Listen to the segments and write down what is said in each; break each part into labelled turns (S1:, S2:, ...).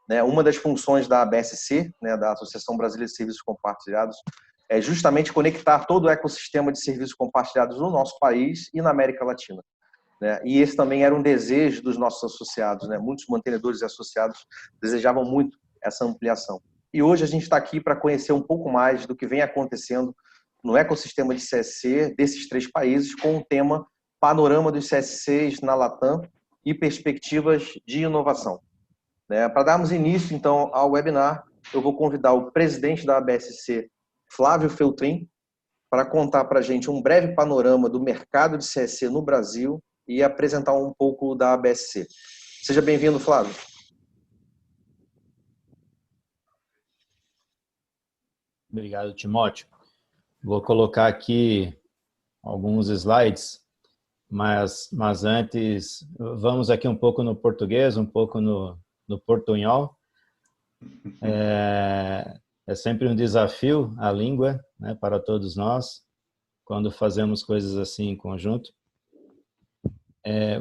S1: né? Uma das funções da ABSC, né, da Associação Brasileira de Serviços Compartilhados, é justamente conectar todo o ecossistema de serviços compartilhados no nosso país e na América Latina, né? E esse também era um desejo dos nossos associados, né? Muitos mantenedores e associados desejavam muito essa ampliação. E hoje a gente está aqui para conhecer um pouco mais do que vem acontecendo no ecossistema de CSC desses 3 países, com o tema Panorama dos CSCs na Latam e perspectivas de inovação, né? Para darmos início, então, ao webinar, eu vou convidar o presidente da ABSC, Flávio Feltrin, para contar para a gente um breve panorama do mercado de CSC no Brasil e apresentar um pouco da ABSC. Seja bem-vindo, Flávio.
S2: Obrigado, Timóteo. Vou colocar aqui alguns slides, mas antes, vamos aqui um pouco no português, um pouco no portunhol. É sempre um desafio a língua, né, para todos nós, quando fazemos coisas assim em conjunto.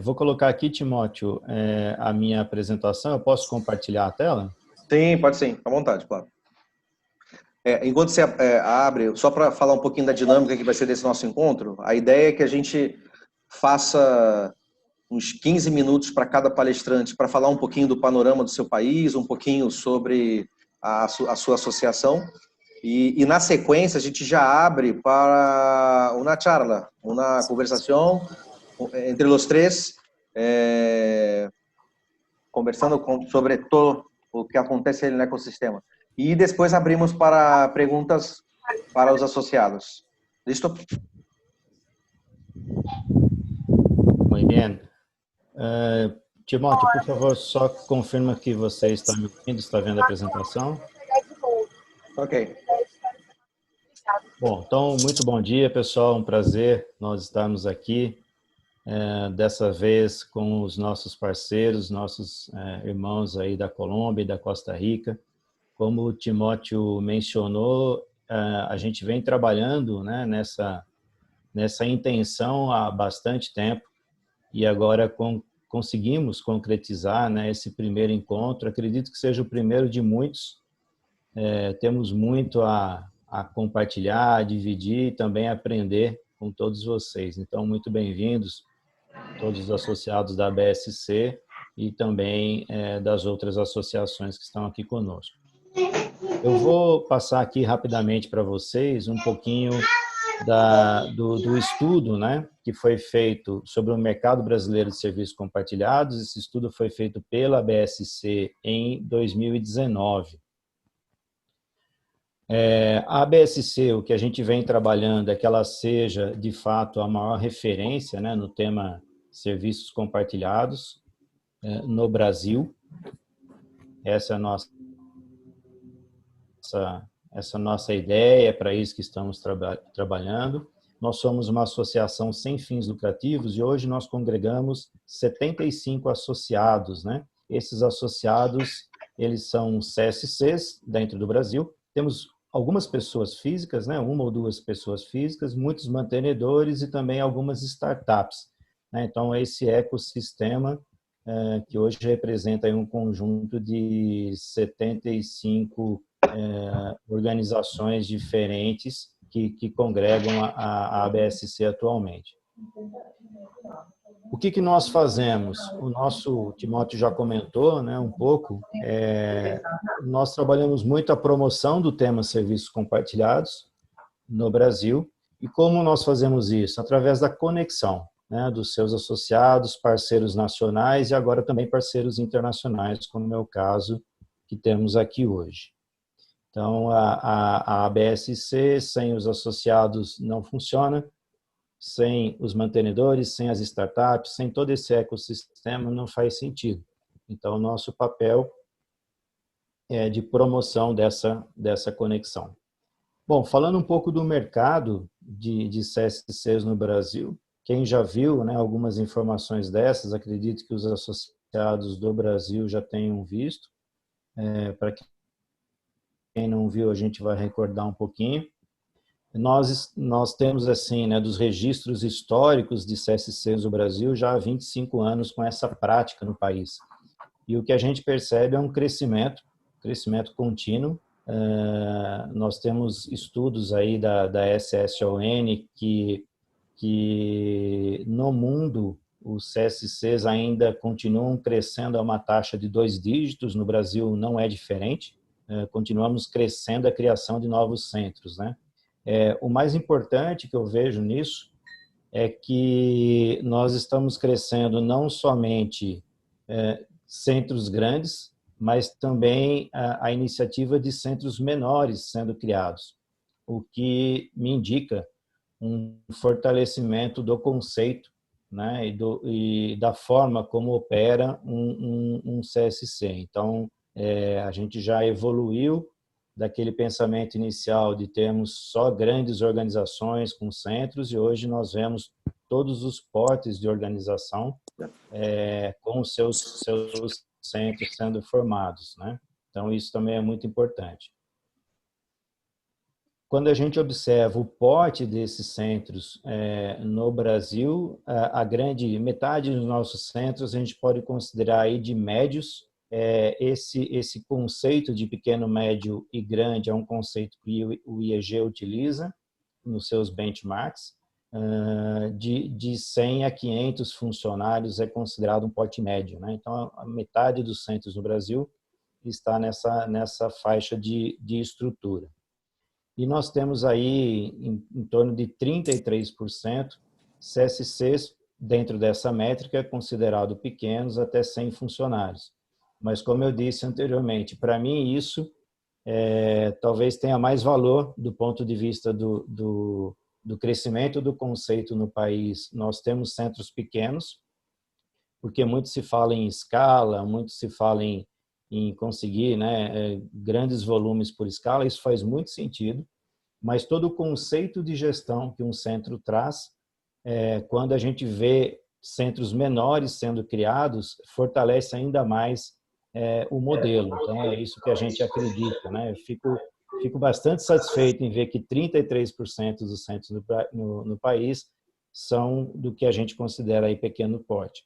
S2: Vou colocar aqui, Timóteo, a minha apresentação. Eu posso compartilhar a tela?
S1: Sim, pode sim, à vontade, claro. Enquanto você abre, só para falar um pouquinho da dinâmica que vai ser desse nosso encontro, a ideia é que a gente faça uns 15 minutos para cada palestrante para falar um pouquinho do panorama do seu país, um pouquinho sobre a sua associação, e na sequência a gente já abre para uma charla, uma conversação entre os 3, conversando sobre todo o que acontece no ecossistema. E depois abrimos para perguntas para os associados. Listo?
S2: Muito bem. Timóteo, por favor, só confirma que você está me ouvindo, está vendo a apresentação.
S1: Ok.
S2: Bom, então, muito bom dia, pessoal. Um prazer nós estarmos aqui, dessa vez com os nossos parceiros, nossos irmãos aí da Colômbia e da Costa Rica. Como o Timóteo mencionou, a gente vem trabalhando, né, nessa intenção há bastante tempo e agora conseguimos concretizar, né, esse primeiro encontro. Acredito que seja o primeiro de muitos. Temos muito a compartilhar, a dividir e também aprender com todos vocês. Então, muito bem-vindos todos os associados da ABSC e também das outras associações que estão aqui conosco. Eu vou passar aqui rapidamente para vocês um pouquinho do estudo, né, que foi feito sobre o mercado brasileiro de serviços compartilhados. Esse estudo foi feito pela ABSC em 2019. A ABSC, o que a gente vem trabalhando é que ela seja, de fato, a maior referência, né, no tema serviços compartilhados no Brasil. Essa é a nossa ideia, é para isso que estamos trabalhando. Nós somos uma associação sem fins lucrativos e hoje nós congregamos 75 associados, né? Esses associados, eles são CSCs dentro do Brasil. Temos algumas pessoas físicas, né? 1 ou 2 pessoas físicas, muitos mantenedores e também algumas startups, né? Então, esse ecossistema que hoje representa aí um conjunto de 75 organizações diferentes que congregam a ABSC atualmente. O que nós fazemos? O Timóteo já comentou, né, um pouco. Nós trabalhamos muito a promoção do tema serviços compartilhados no Brasil. E como nós fazemos isso? Através da conexão, né, dos seus associados, parceiros nacionais e agora também parceiros internacionais, como é o caso que temos aqui hoje. Então, a ABSC, sem os associados, não funciona, sem os mantenedores, sem as startups, sem todo esse ecossistema, não faz sentido. Então, o nosso papel é de promoção dessa conexão. Bom, falando um pouco do mercado de CSCs no Brasil, quem já viu, né, algumas informações dessas, acredito que os associados do Brasil já tenham visto. Para quem não viu, a gente vai recordar um pouquinho. Nós temos, assim, né, dos registros históricos de CSCs do Brasil já há 25 anos com essa prática no país. E o que a gente percebe é um crescimento contínuo. Nós temos estudos aí da SSON que no mundo os CSCs ainda continuam crescendo a uma taxa de 2 dígitos, no Brasil não é diferente, continuamos crescendo a criação de novos centros, né? O mais importante que eu vejo nisso é que nós estamos crescendo não somente centros grandes, mas também a iniciativa de centros menores sendo criados, o que me indica um fortalecimento do conceito, né, e da forma como opera um CSC. Então, a gente já evoluiu daquele pensamento inicial de termos só grandes organizações com centros, e hoje nós vemos todos os portes de organização com os seus centros sendo formados, né? Então, isso também é muito importante. Quando a gente observa o porte desses centros no Brasil, a grande metade dos nossos centros a gente pode considerar aí de médios. Esse conceito de pequeno, médio e grande é um conceito que o IEG utiliza nos seus benchmarks. De 100 a 500 funcionários é considerado um porte médio, né? Então, a metade dos centros no Brasil está nessa faixa de estrutura. E nós temos aí em torno de 33% CSCs dentro dessa métrica, considerado pequenos, até 100 funcionários. Mas, como eu disse anteriormente, para mim isso talvez tenha mais valor do ponto de vista do crescimento do conceito no país. Nós temos centros pequenos, porque muito se fala em escala, muito se fala em conseguir, né, grandes volumes por escala, isso faz muito sentido, mas todo o conceito de gestão que um centro traz, quando a gente vê centros menores sendo criados, fortalece ainda mais o modelo. Então, é isso que a gente acredita, né? Eu fico bastante satisfeito em ver que 33% dos centros no país são do que a gente considera aí pequeno porte.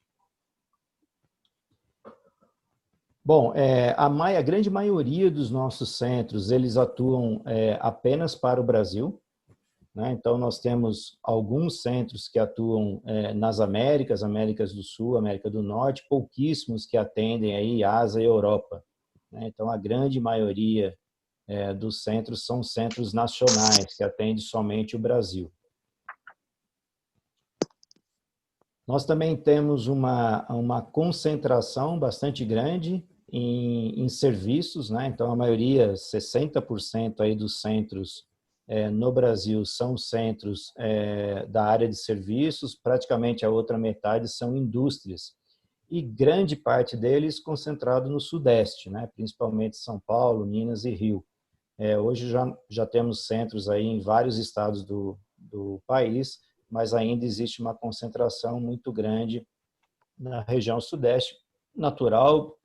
S2: Bom, a grande maioria dos nossos centros, eles atuam apenas para o Brasil, né? Então, nós temos alguns centros que atuam nas Américas do Sul, América do Norte, pouquíssimos que atendem aí Ásia e Europa, né? Então, a grande maioria dos centros são centros nacionais, que atendem somente o Brasil. Nós também temos uma concentração bastante grande em serviços, né? Então, a maioria, 60% aí dos centros no Brasil são centros da área de serviços, praticamente a outra metade são indústrias. E grande parte deles concentrado no Sudeste, né? Principalmente São Paulo, Minas e Rio. Hoje já temos centros aí em vários estados do país, mas ainda existe uma concentração muito grande na região Sudeste, natural,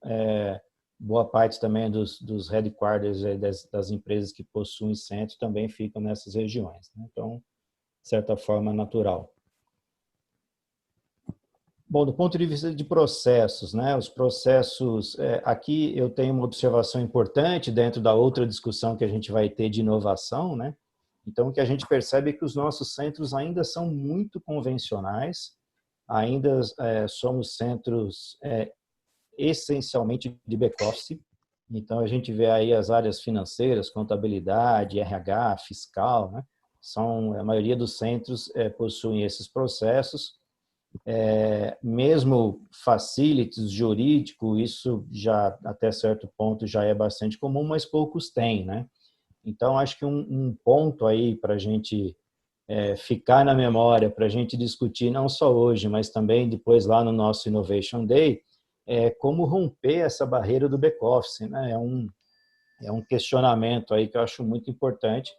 S2: boa parte também dos headquarters das empresas que possuem centro também ficam nessas regiões, né? Então, de certa forma, natural. Bom, do ponto de vista de processos, né? Os processos, aqui eu tenho uma observação importante dentro da outra discussão que a gente vai ter de inovação, né? Então, o que a gente percebe é que os nossos centros ainda são muito convencionais, ainda somos centros essencialmente de back-office. Então, a gente vê aí as áreas financeiras, contabilidade, RH, fiscal, né? A maioria dos centros possuem esses processos. Mesmo facilities jurídico, isso já até certo ponto já é bastante comum, mas poucos têm, né? Então, acho que um ponto aí para a gente ficar na memória, para a gente discutir não só hoje, mas também depois lá no nosso Innovation Day, como romper essa barreira do back-office, né? É um questionamento aí que eu acho muito importante.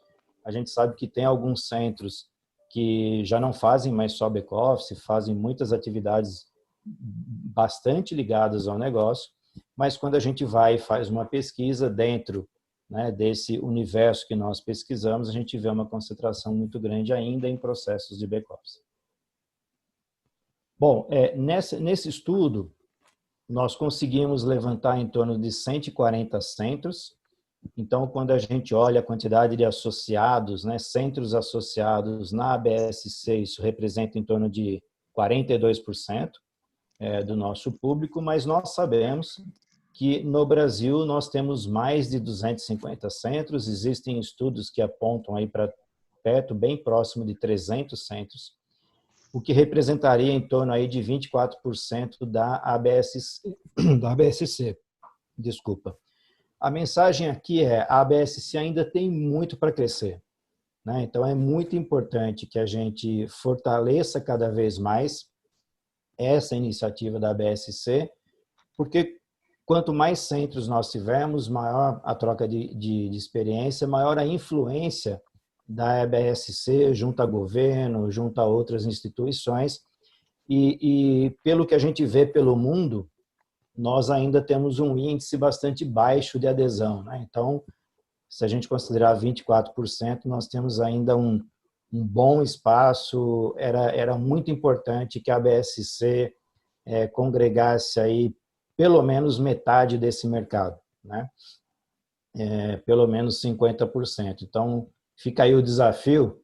S2: A gente sabe que tem alguns centros que já não fazem mais só back-office, fazem muitas atividades bastante ligadas ao negócio, mas quando a gente vai e faz uma pesquisa dentro, né, desse universo que nós pesquisamos, a gente vê uma concentração muito grande ainda em processos de back-office. Bom, nesse estudo, nós conseguimos levantar em torno de 140 centros. Então, quando a gente olha a quantidade de associados, né, centros associados na ABSC, isso representa em torno de 42% do nosso público, mas nós sabemos que no Brasil nós temos mais de 250 centros, existem estudos que apontam aí para perto, bem próximo de 300 centros, o que representaria em torno aí de 24% da ABSC. Desculpa. A mensagem aqui é: a ABSC ainda tem muito para crescer, né? Então, é muito importante que a gente fortaleça cada vez mais essa iniciativa da ABSC, porque quanto mais centros nós tivermos, maior a troca de experiência, maior a influência da ABSC junto a governo, junto a outras instituições. E pelo que a gente vê pelo mundo, nós ainda temos um índice bastante baixo de adesão, né? Então, se a gente considerar 24%, nós temos ainda um bom espaço. Era muito importante que a ABSC congregasse aí pelo menos metade desse mercado, né? Pelo menos 50%. Então, fica aí o desafio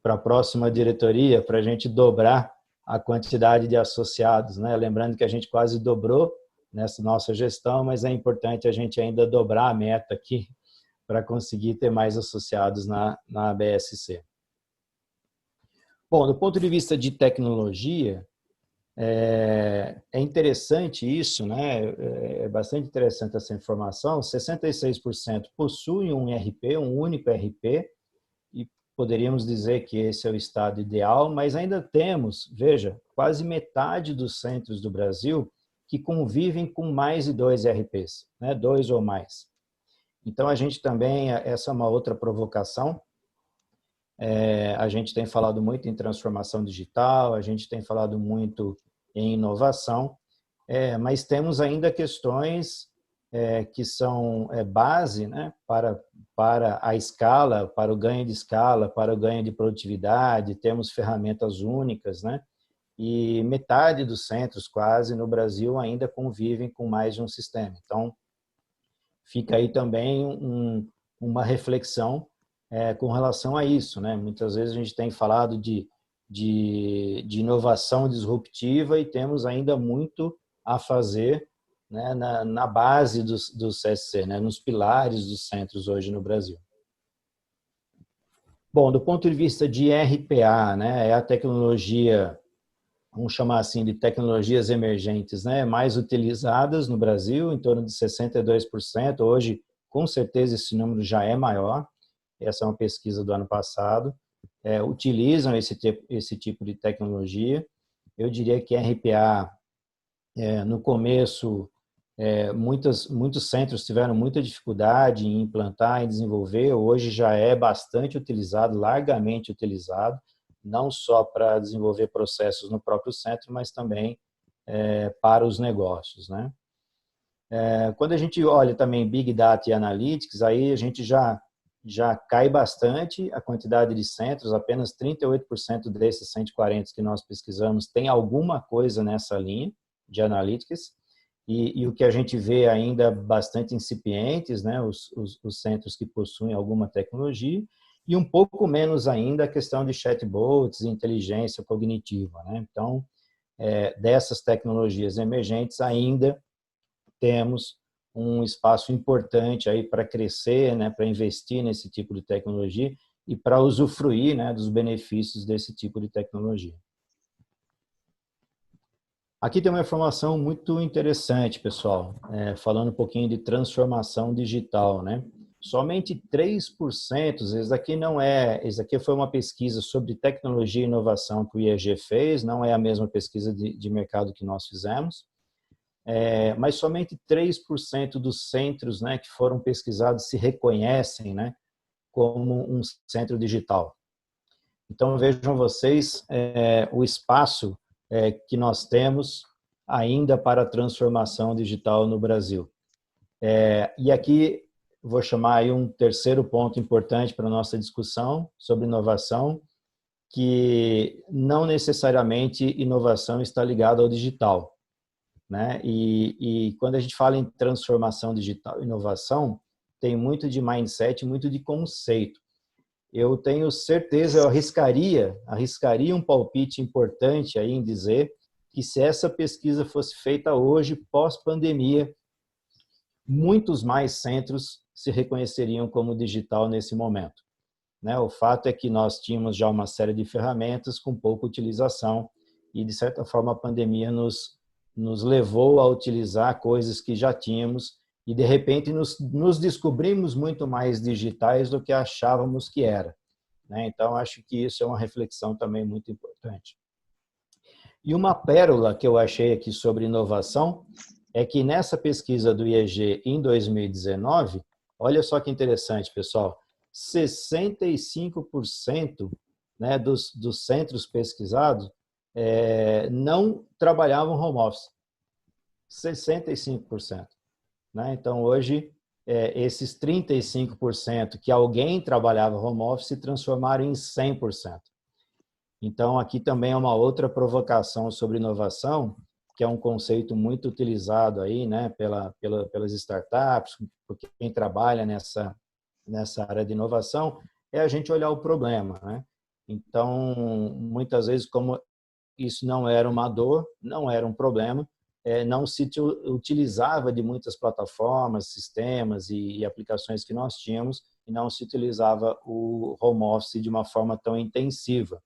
S2: para a próxima diretoria, para a gente dobrar a quantidade de associados, né? Lembrando que a gente quase dobrou nessa nossa gestão, mas é importante a gente ainda dobrar a meta aqui para conseguir ter mais associados na ABSC. Bom, do ponto de vista de tecnologia, é interessante isso, né? É bastante interessante essa informação. 66% possuem um ERP, um único ERP, e poderíamos dizer que esse é o estado ideal, mas ainda temos, veja, quase metade dos centros do Brasil que convivem com mais de 2 ERPs, né? 2 ou mais. Então, a gente também, essa é uma outra provocação, a gente tem falado muito em transformação digital, a gente tem falado muito em inovação, mas temos ainda questões que são base, né, para a escala, para o ganho de escala, para o ganho de produtividade. Temos ferramentas únicas, né? E metade dos centros, quase, no Brasil ainda convivem com mais de um sistema. Então, fica aí também uma reflexão com relação a isso, né? Muitas vezes a gente tem falado de inovação disruptiva e temos ainda muito a fazer, né, na base do CSC, né, nos pilares dos centros hoje no Brasil. Bom, do ponto de vista de RPA, né, é a tecnologia, vamos chamar assim de tecnologias emergentes, né, mais utilizadas no Brasil, em torno de 62%. Hoje, com certeza, esse número já é maior. Essa é uma pesquisa do ano passado. Utilizam esse tipo de tecnologia. Eu diria que RPA, no começo, muitos centros tiveram muita dificuldade em implantar, em desenvolver. Hoje já é bastante utilizado, largamente utilizado, não só para desenvolver processos no próprio centro, mas também para os negócios, né? Quando a gente olha também Big Data e Analytics, aí a gente já cai bastante a quantidade de centros. Apenas 38% desses 140 que nós pesquisamos tem alguma coisa nessa linha de Analytics, e o que a gente vê ainda bastante incipientes, né, os centros que possuem alguma tecnologia, e um pouco menos ainda a questão de chatbots e inteligência cognitiva, né? Então, dessas tecnologias emergentes ainda temos um espaço importante aí para crescer, né, para investir nesse tipo de tecnologia e para usufruir, né, dos benefícios desse tipo de tecnologia. Aqui tem uma informação muito interessante, pessoal, falando um pouquinho de transformação digital, né? Somente 3%, isso aqui foi uma pesquisa sobre tecnologia e inovação que o IEG fez, não é a mesma pesquisa de mercado que nós fizemos, mas somente 3% dos centros, né, que foram pesquisados se reconhecem, né, como um centro digital. Então, vejam vocês o espaço que nós temos ainda para a transformação digital no Brasil. E aqui vou chamar aí um terceiro ponto importante para a nossa discussão sobre inovação, que não necessariamente inovação está ligada ao digital. né? E quando a gente fala em transformação digital e inovação, tem muito de mindset, muito de conceito. Eu tenho certeza, eu arriscaria um palpite importante aí em dizer que se essa pesquisa fosse feita hoje, pós-pandemia, muitos mais centros se reconheceriam como digital nesse momento, né? O fato é que nós tínhamos já uma série de ferramentas com pouca utilização e, de certa forma, a pandemia nos levou a utilizar coisas que já tínhamos e, de repente, nos descobrimos muito mais digitais do que achávamos que era, né? Então, acho que isso é uma reflexão também muito importante. E uma pérola que eu achei aqui sobre inovação é que nessa pesquisa do IEG em 2019, olha só que interessante, pessoal, 65%, né, dos centros pesquisados não trabalhavam home office. 65%. Né? Então, hoje, esses 35% que alguém trabalhava home office se transformaram em 100%. Então, aqui também é uma outra provocação sobre inovação, que é um conceito muito utilizado aí, né, pelas startups, por quem trabalha nessa área de inovação, é a gente olhar o problema, né? Então, muitas vezes, como isso não era uma dor, não era um problema, não se utilizava de muitas plataformas, sistemas e aplicações que nós tínhamos, e não se utilizava o home office de uma forma tão intensiva.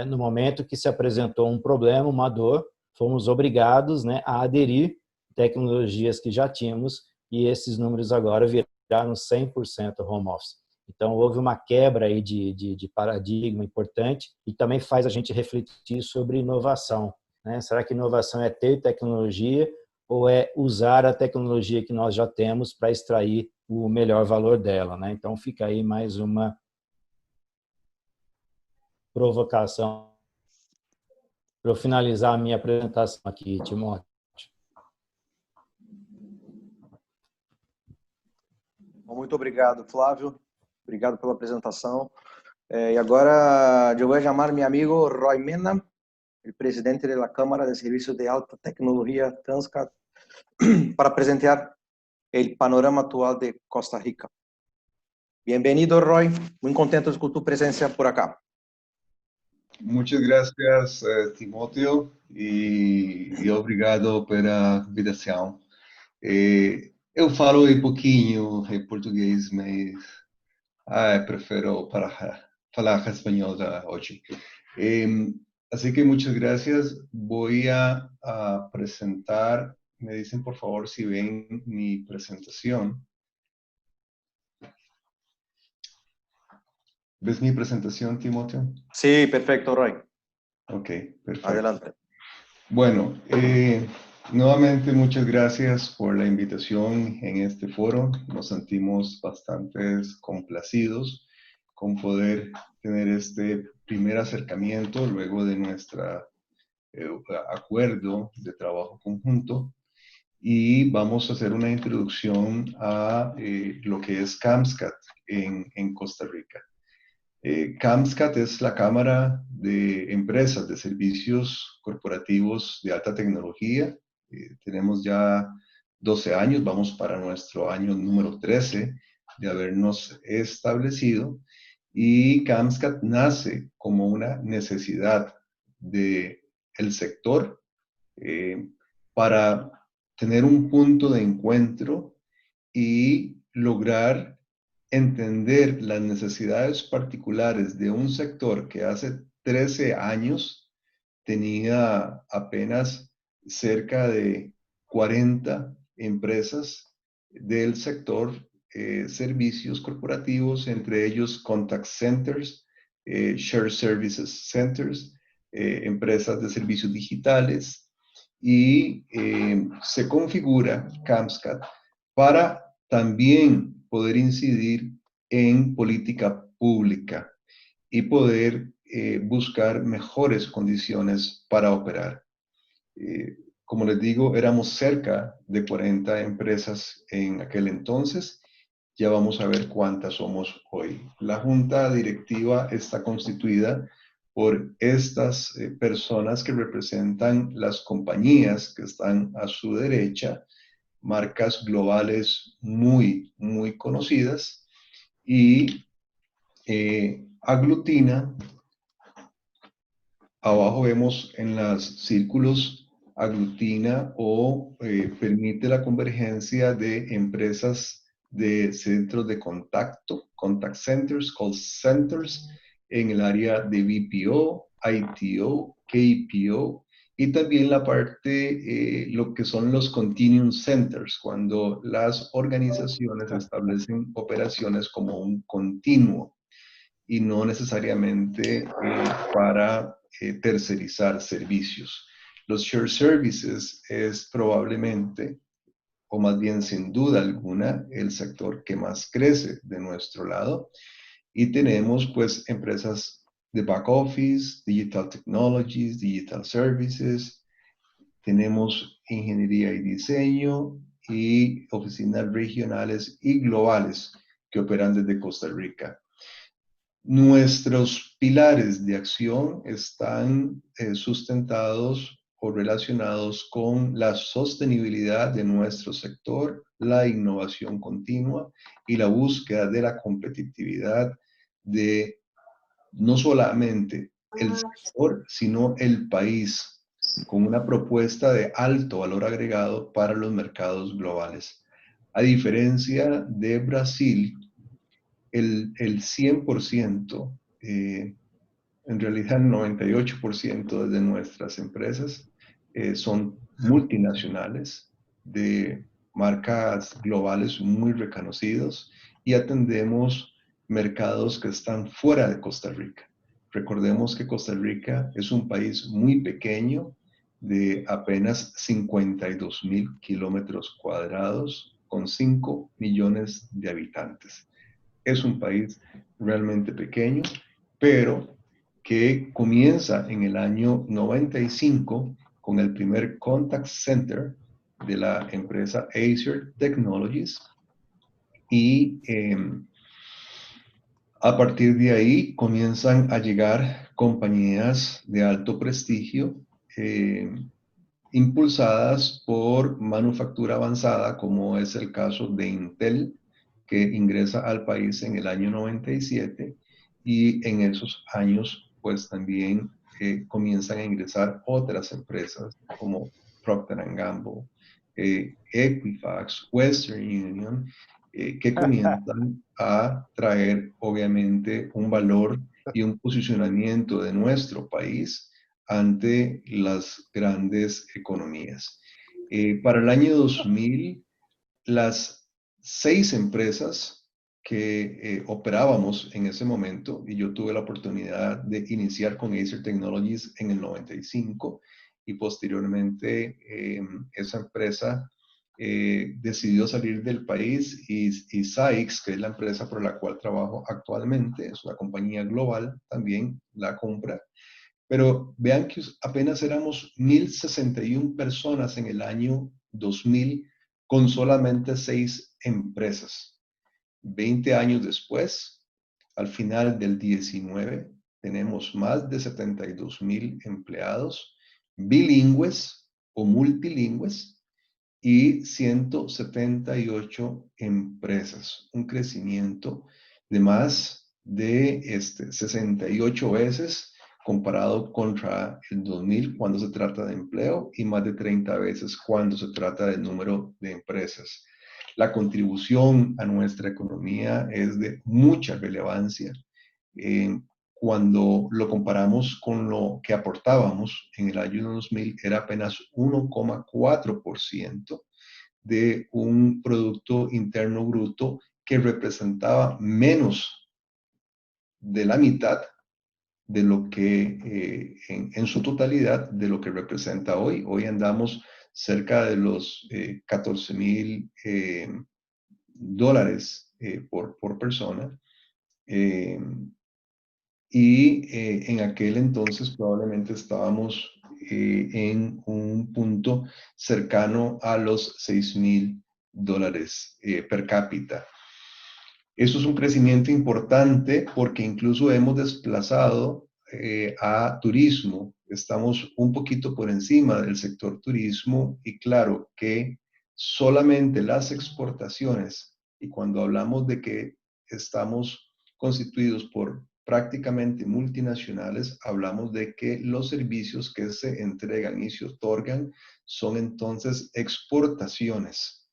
S2: No momento que se apresentou um problema, uma dor, fomos obrigados, né, a aderir tecnologias que já tínhamos e esses números agora viraram 100% home office. Então, houve uma quebra aí de paradigma importante e também faz a gente refletir sobre inovação, né? Será que inovação é ter tecnologia ou é usar a tecnologia que nós já temos para extrair o melhor valor dela, né? Então, fica aí mais uma provocação para eu finalizar a minha apresentação aqui, Timóteo.
S1: Muito obrigado, Flávio. Obrigado pela apresentação. E agora eu vou chamar meu amigo Roy Mena, o presidente da Câmara de Serviços de Alta Tecnologia Transcat, para apresentar o panorama atual de Costa Rica. Bem-vindo, Roy. Muito contente com tua presença por acá.
S3: Muchas gracias, Timóteo, e obrigado pela invitação. Eu falo um pouquinho em português, mas prefiro falar espanhol hoje. Así que muchas gracias. Voy a presentar, me dicen por favor si ven mi presentación. ¿Ves mi presentación, Timóteo?
S1: Sí, perfecto, Roy.
S3: Ok, perfecto.
S1: Adelante.
S3: Bueno, nuevamente muchas gracias por la invitación en este foro. Nos sentimos bastante complacidos con poder tener este primer acercamiento luego de nuestro acuerdo de trabajo conjunto. Y vamos a hacer una introducción a lo que es CAMSCAT en Costa Rica. CAMSCAT es la Cámara de Empresas de Servicios Corporativos de Alta Tecnología. Tenemos ya 12 años, vamos para nuestro año número 13 de habernos establecido. Y CAMSCAT nace como una necesidad del sector para tener un punto de encuentro y lograr entender las necesidades particulares de un sector que hace 13 años tenía apenas cerca de 40 empresas del sector, servicios corporativos, entre ellos contact centers, shared services centers, empresas de servicios digitales, y se configura CAMSCAT para también poder incidir en política pública y poder buscar mejores condiciones para operar. Como les digo, éramos cerca de 40 empresas en aquel entonces. Ya vamos a ver cuántas somos hoy. La junta directiva está constituida por estas personas que representan las compañías que están a su derecha, marcas globales muy, muy conocidas, y aglutina, abajo vemos en los círculos, aglutina o permite la convergencia de empresas de centros de contacto, contact centers, call centers, en el área de BPO, ITO, KPO, y también la parte, lo que son los continuum centers, cuando las organizaciones establecen operaciones como un continuo y no necesariamente para tercerizar servicios. Los shared services es probablemente, o más bien sin duda alguna, el sector que más crece de nuestro lado. Y tenemos pues empresas de back office, digital technologies, digital services, tenemos ingeniería y diseño y oficinas regionales y globales que operan desde Costa Rica. Nuestros pilares de acción están sustentados o relacionados con la sostenibilidad de nuestro sector, la innovación continua y la búsqueda de la competitividad de no solamente el sector, sino el país, con una propuesta de alto valor agregado para los mercados globales. A diferencia de Brasil, el 100%, en realidad el 98% de nuestras empresas son multinacionales de marcas globales muy reconocidos y atendemos mercados que están fuera de Costa Rica. Recordemos que Costa Rica es un país muy pequeño de apenas 52,000 kilómetros cuadrados con 5 millones de habitantes. Es un país realmente pequeño, pero que comienza en el año 95 con el primer contact center de la empresa Acer Technologies y a partir de ahí comienzan a llegar compañías de alto prestigio impulsadas por manufactura avanzada, como es el caso de Intel, que ingresa al país en el año 97 y en esos años pues también comienzan a ingresar otras empresas como Procter & Gamble, Equifax, Western Union, que comienzan a traer obviamente un valor y un posicionamiento de nuestro país ante las grandes economías. Para el año 2000, las 6 empresas que operábamos en ese momento, y yo tuve la oportunidad de iniciar con Acer Technologies en el 95, y posteriormente esa empresa decidió salir del país y Sykes, que es la empresa por la cual trabajo actualmente, es una compañía global, también la compra. Pero vean que apenas éramos 1,061 personas en el año 2000 con solamente 6 empresas. 20 años después, al final del 19, tenemos más de 72,000 empleados bilingües o multilingües y 178 empresas. Un crecimiento de más de 68 veces comparado contra el 2000 cuando se trata de empleo y más de 30 veces cuando se trata del número de empresas. La contribución a nuestra economía es de mucha relevancia. Cuando lo comparamos con lo que aportábamos en el año 2000, era apenas 1,4% de un Producto Interno Bruto que representaba menos de la mitad de lo que en su totalidad de lo que representa hoy. Hoy andamos cerca de los $14,000 por persona. En aquel entonces probablemente estábamos en un punto cercano a los $6,000 per cápita. Eso es un crecimiento importante porque incluso hemos desplazado a turismo, estamos un poquito por encima del sector turismo y claro que solamente las exportaciones, y cuando hablamos de que estamos constituidos por prácticamente multinacionales, hablamos de que los servicios que se entregan y se otorgan son entonces exportaciones.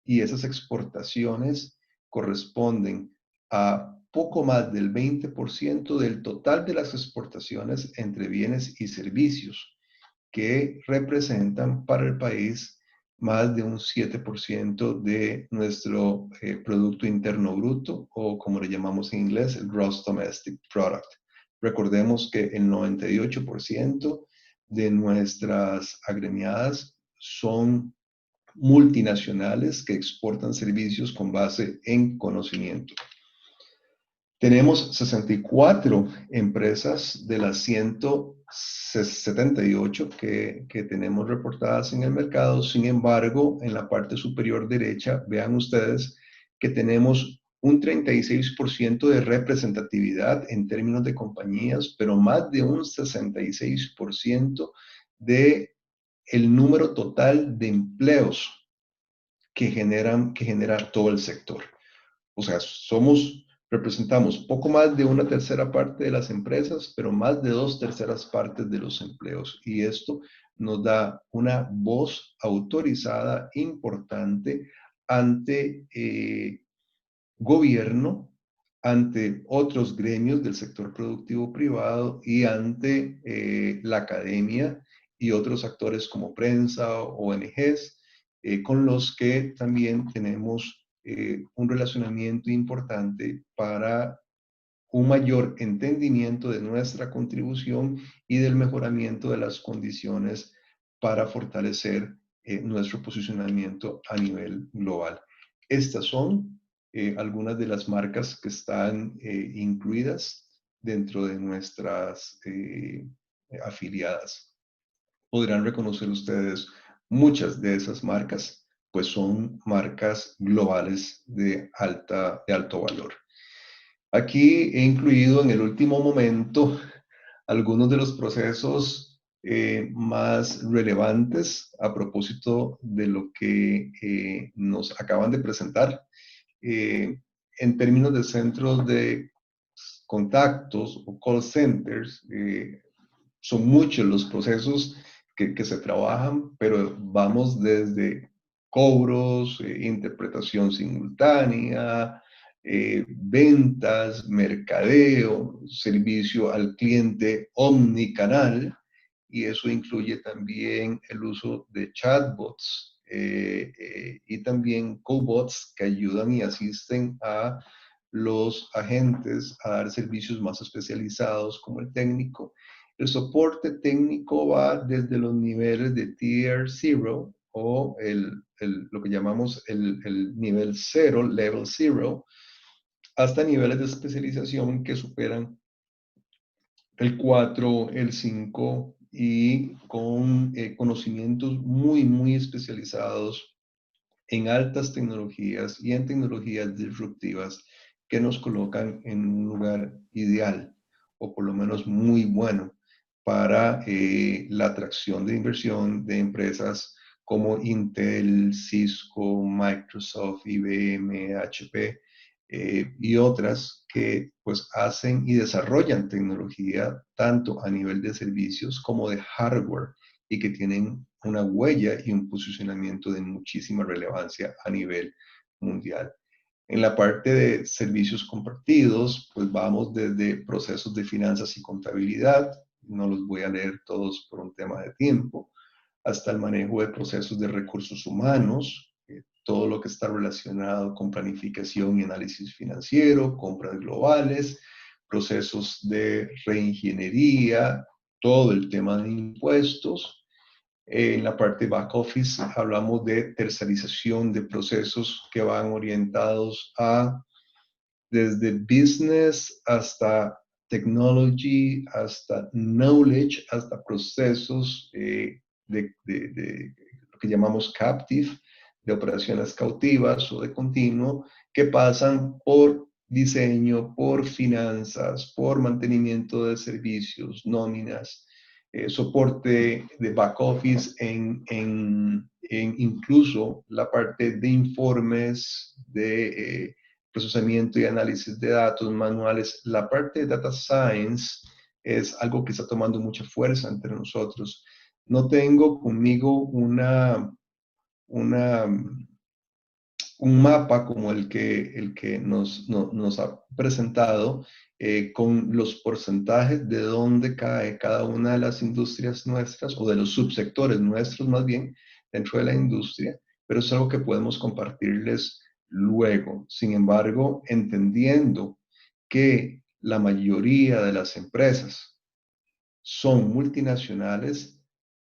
S3: Y esas exportaciones corresponden a poco más del 20% del total de las exportaciones entre bienes y servicios, que representan para el país más de un 7% de nuestro Producto Interno Bruto, o como le llamamos en inglés, el Gross Domestic Product. Recordemos que el 98% de nuestras agremiadas son multinacionales que exportan servicios con base en conocimiento. Tenemos 64 empresas de las 178 que tenemos reportadas en el mercado. Sin embargo, en la parte superior derecha, vean ustedes que tenemos un 36% de representatividad en términos de compañías, pero más de un 66% de el número total de empleos que genera todo el sector. O sea, representamos poco más de una tercera parte de las empresas, pero más de 2/3 partes de los empleos. Y esto nos da una voz autorizada importante ante gobierno, ante otros gremios del sector productivo privado y ante la academia y otros actores como prensa o ONGs, con los que también tenemos un relacionamiento importante para un mayor entendimiento de nuestra contribución y del mejoramiento de las condiciones para fortalecer nuestro posicionamiento a nivel global. Estas son algunas de las marcas que están incluidas dentro de nuestras afiliadas. Podrán reconocer ustedes muchas de esas marcas, pues son marcas globales de alto valor. Aquí he incluido en el último momento algunos de los procesos más relevantes a propósito de lo que nos acaban de presentar. En términos de centros de contactos o call centers, son muchos los procesos que se trabajan, pero vamos desde cobros, interpretación simultánea, ventas, mercadeo, servicio al cliente omnicanal, y eso incluye también el uso de chatbots y también cobots que ayudan y asisten a los agentes a dar servicios más especializados como el técnico. El soporte técnico va desde los niveles de Tier 0 o lo que llamamos el nivel 0, Level 0, hasta niveles de especialización que superan el 4, el 5 y con conocimientos muy especializados en altas tecnologías y en tecnologías disruptivas que nos colocan en un lugar ideal o por lo menos muy bueno para la atracción de inversión de empresas como Intel, Cisco, Microsoft, IBM, HP y otras que pues hacen y desarrollan tecnología tanto a nivel de servicios como de hardware y que tienen una huella y un posicionamiento de muchísima relevancia a nivel mundial. En la parte de servicios compartidos, pues vamos desde procesos de finanzas y contabilidad, no los voy a leer todos por un tema de tiempo, hasta el manejo de procesos de recursos humanos, todo lo que está relacionado con planificación y análisis financiero, compras globales, procesos de reingeniería, todo el tema de impuestos. En la parte back office hablamos de tercerización de procesos que van orientados a desde business hasta technology, hasta knowledge, hasta procesos de lo que llamamos captive, de operaciones cautivas o de continuo, que pasan por diseño, por finanzas, por mantenimiento de servicios, nóminas, soporte de back office en incluso la parte de informes, de procesamiento y análisis de datos manuales. La parte de data science es algo que está tomando mucha fuerza entre nosotros. No tengo conmigo un mapa como el que nos ha presentado, con los porcentajes de dónde cae cada una de las industrias nuestras, o de los subsectores nuestros más bien, dentro de la industria, pero es algo que podemos compartirles luego. Sin embargo, entendiendo que la mayoría de las empresas son multinacionales,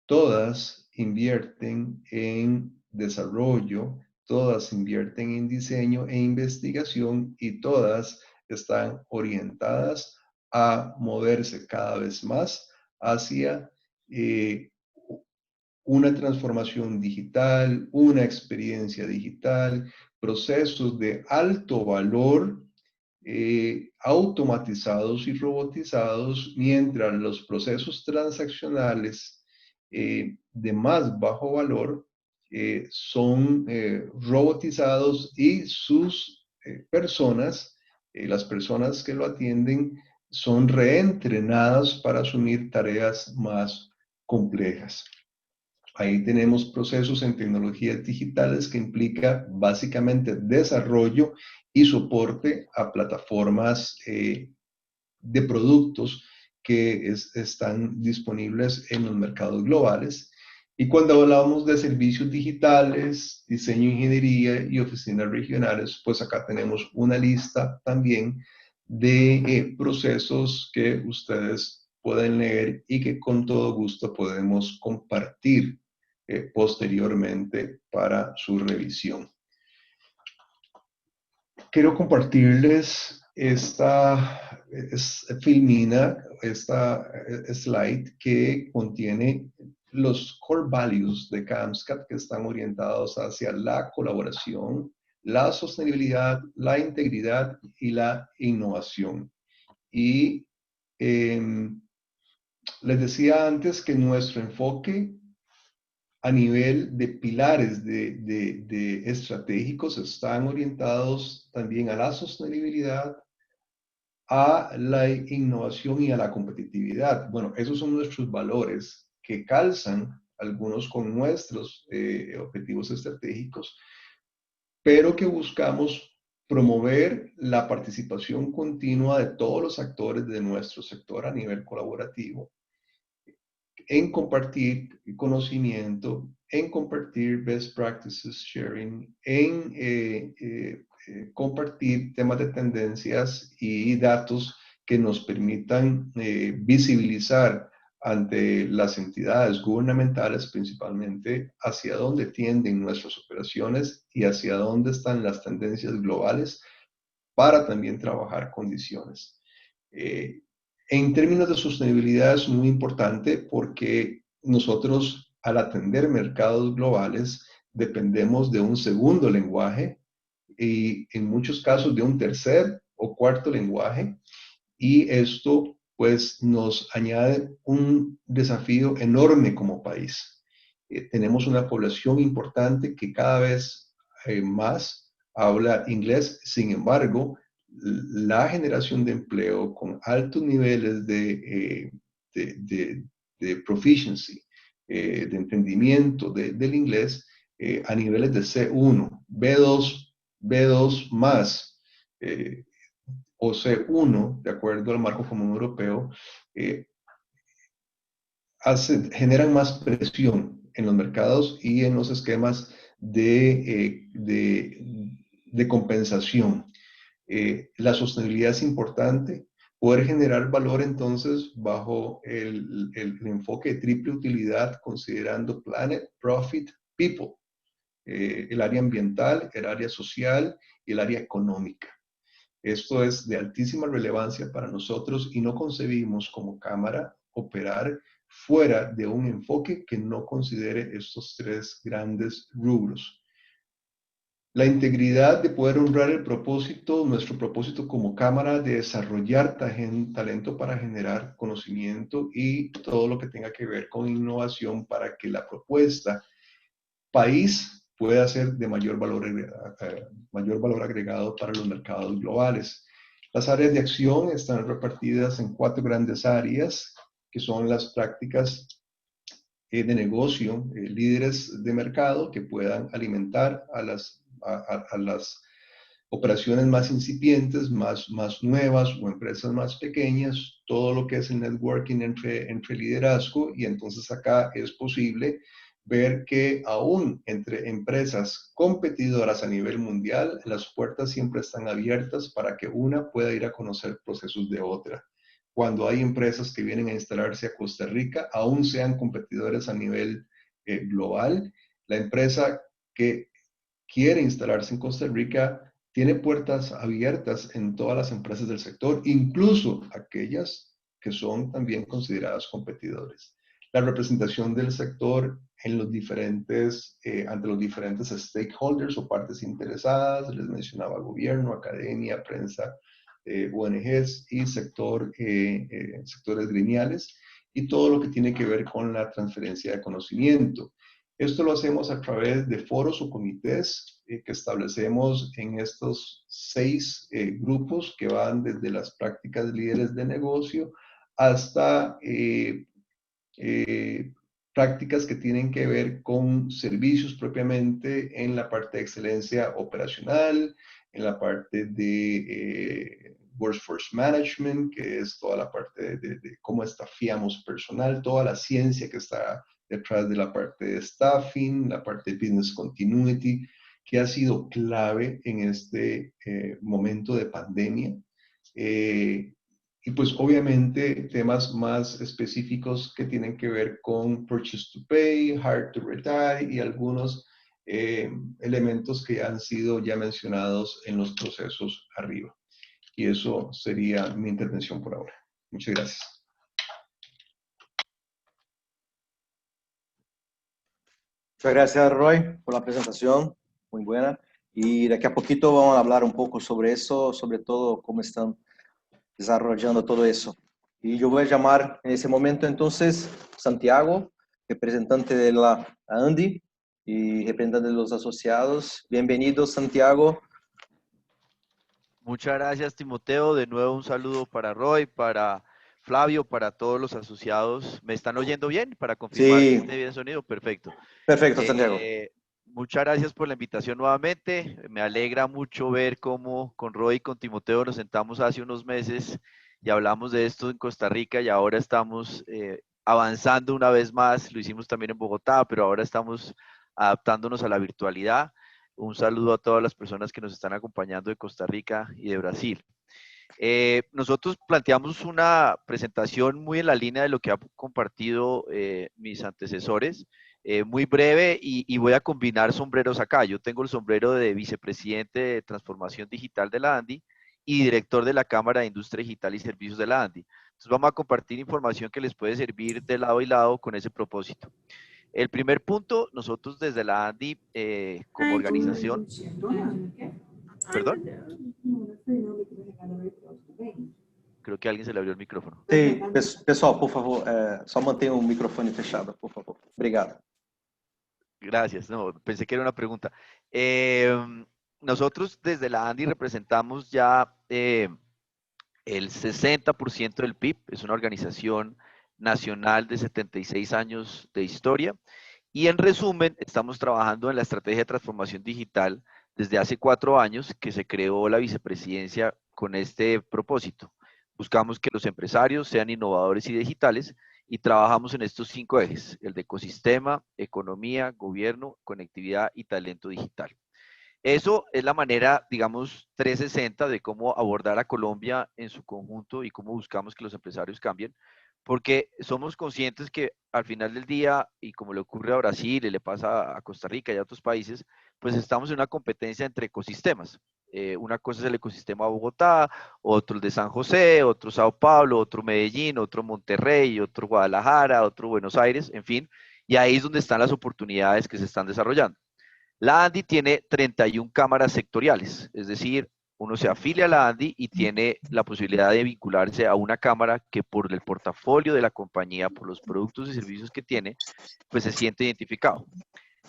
S3: todas invierten en desarrollo, todas invierten en diseño e investigación, y todas están orientadas a moverse cada vez más hacia una transformación digital, una experiencia digital, procesos de alto valor, automatizados y robotizados, mientras los procesos transaccionales de más bajo valor son robotizados, y sus personas, las personas que lo atienden, son reentrenadas para asumir tareas más complejas. Ahí tenemos procesos en tecnologías digitales que implica básicamente desarrollo y soporte a plataformas de productos que están disponibles en los mercados globales. Y cuando hablamos de servicios digitales, diseño, ingeniería y oficinas regionales, pues acá tenemos una lista también de procesos que ustedes pueden leer y que con todo gusto podemos compartir posteriormente para su revisión. Quiero compartirles esta filmina, esta slide que contiene los core values de CAMSCAT, que están orientados hacia la colaboración, la sostenibilidad, la integridad y la innovación. Y les decía antes que nuestro enfoque a nivel de pilares de estratégicos están orientados también a la sostenibilidad, a la innovación y a la competitividad. Bueno, esos son nuestros valores que calzan algunos con nuestros objetivos estratégicos, pero que buscamos promover la participación continua de todos los actores de nuestro sector a nivel colaborativo, en compartir conocimiento, en compartir best practices sharing, en compartir temas de tendencias y datos que nos permitan visibilizar ante las entidades gubernamentales, principalmente, hacia dónde tienden nuestras operaciones y hacia dónde están las tendencias globales, para también trabajar condiciones. En términos de sostenibilidad es muy importante, porque nosotros, al atender mercados globales, dependemos de un segundo lenguaje, y en muchos casos de un tercer o cuarto lenguaje, y esto pues nos añade un desafío enorme como país. Tenemos una población importante que cada vez más habla inglés. Sin embargo, la generación de empleo con altos niveles de proficiency, de entendimiento del inglés, a niveles de C1, B2 más, o C1, de acuerdo al marco común europeo, generan más presión en los mercados y en los esquemas de compensación. La sostenibilidad es importante. Poder generar valor entonces bajo el enfoque de triple utilidad, considerando planet, profit, people, el área ambiental, el área social y el área económica. Esto es de altísima relevancia para nosotros, y no concebimos como Cámara operar fuera de un enfoque que no considere estos tres grandes rubros. La integridad de poder honrar el propósito, nuestro propósito como Cámara de desarrollar talento para generar conocimiento y todo lo que tenga que ver con innovación para que la propuesta país pueda ser de mayor valor agregado para los mercados globales. Las áreas de acción están repartidas en 4 grandes áreas, que son las prácticas de negocio, líderes de mercado que puedan alimentar a las operaciones más incipientes, más nuevas o empresas más pequeñas, todo lo que es el networking entre liderazgo, y entonces acá es posible ver que aún entre empresas competidoras a nivel mundial, las puertas siempre están abiertas para que una pueda ir a conocer procesos de otra. Cuando hay empresas que vienen a instalarse a Costa Rica, aún sean competidores a nivel global, la empresa que quiere instalarse en Costa Rica tiene puertas abiertas en todas las empresas del sector, incluso aquellas que son también consideradas competidores. La representación del sector en los ante los diferentes stakeholders o partes interesadas, les mencionaba gobierno, academia, prensa, ONGs y sectores gremiales, y todo lo que tiene que ver con la transferencia de conocimiento. Esto lo hacemos a través de foros o comités que establecemos en estos 6 grupos que van desde las prácticas líderes de negocio hasta prácticas que tienen que ver con servicios propiamente en la parte de excelencia operacional, en la parte de workforce management, que es toda la parte de cómo estafiamos personal, toda la ciencia que está detrás de la parte de staffing, la parte de business continuity, que ha sido clave en este momento de pandemia. Y pues obviamente temas más específicos que tienen que ver con purchase to pay, hire to retire y algunos elementos que han sido ya mencionados en los procesos arriba. Y eso sería mi intervención por ahora. Muchas gracias.
S1: Muchas gracias, Roy, por la presentación, muy buena. Y de aquí a poquito vamos a hablar un poco sobre eso, sobre todo cómo están desarrollando todo eso. Y yo voy a llamar en ese momento entonces Santiago, representante de la ANDI y representante de los asociados. Bienvenido, Santiago.
S4: Muchas gracias, Timoteo. De nuevo un saludo para Roy, para Flavio, para todos los asociados. ¿Me están oyendo bien? Para confirmar
S1: Sí.
S4: que esté bien el sonido. Perfecto.
S1: Perfecto, Santiago.
S4: Muchas gracias por la invitación nuevamente. Me alegra mucho ver cómo con Roy y con Timoteo nos sentamos hace unos meses y hablamos de esto en Costa Rica, y ahora estamos avanzando una vez más. Lo hicimos también en Bogotá, pero ahora estamos adaptándonos a la virtualidad. Un saludo a todas las personas que nos están acompañando de Costa Rica y de Brasil. Nosotros planteamos una presentación muy en la línea de lo que han compartido mis antecesores, muy breve, y voy a combinar sombreros acá. Yo tengo el sombrero de vicepresidente de Transformación Digital de la ANDI y director de la Cámara de Industria Digital y Servicios de la ANDI. Entonces vamos a compartir información que les puede servir de lado y lado con ese propósito. El primer punto, nosotros desde la ANDI como organización... ¿Perdón? Creo que a alguien se le abrió el micrófono.
S1: Sí, pessoal, por favor, só mantenha o microfone fechado, por favor. Obrigado.
S4: Gracias, no, pensé que era una pregunta. Nosotros desde la ANDI representamos ya el 60% del PIB, es una organización nacional de 76 años de historia, y en resumen estamos trabajando en la estrategia de transformación digital desde hace 4 años que se creó la vicepresidencia con este propósito. Buscamos que los empresarios sean innovadores y digitales, y trabajamos en estos 5 ejes: el de ecosistema, economía, gobierno, conectividad y talento digital. Eso es la manera, digamos, 360 de cómo abordar a Colombia en su conjunto y cómo buscamos que los empresarios cambien, porque somos conscientes que al final del día, y como le ocurre a Brasil y le pasa a Costa Rica y a otros países, pues estamos en una competencia entre ecosistemas. Una cosa es el ecosistema Bogotá, otro el de San José, otro Sao Paulo, otro Medellín, otro Monterrey, otro Guadalajara, otro Buenos Aires, en fin, y ahí es donde están las oportunidades que se están desarrollando. La ANDI tiene 31 cámaras sectoriales, es decir, uno se afilia a la ANDI y tiene la posibilidad de vincularse a una cámara que por el portafolio de la compañía, por los productos y servicios que tiene, pues se siente identificado.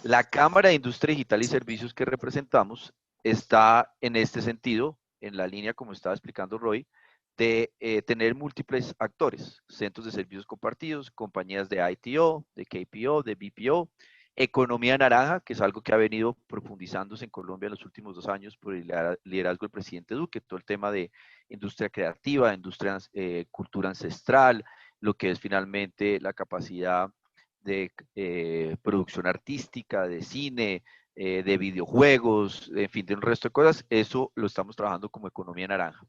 S4: La Cámara de Industria Digital y Servicios que representamos está en este sentido, en la línea, como estaba explicando Roy, de tener múltiples actores, centros de servicios compartidos, compañías de ITO, de KPO, de BPO, economía naranja, que es algo que ha venido profundizándose en Colombia en los últimos 2 años por el liderazgo del presidente Duque, todo el tema de industria creativa, industria, cultura ancestral, lo que es finalmente la capacidad de producción artística, de cine, de videojuegos, en fin, de un resto de cosas, eso lo estamos trabajando como economía naranja.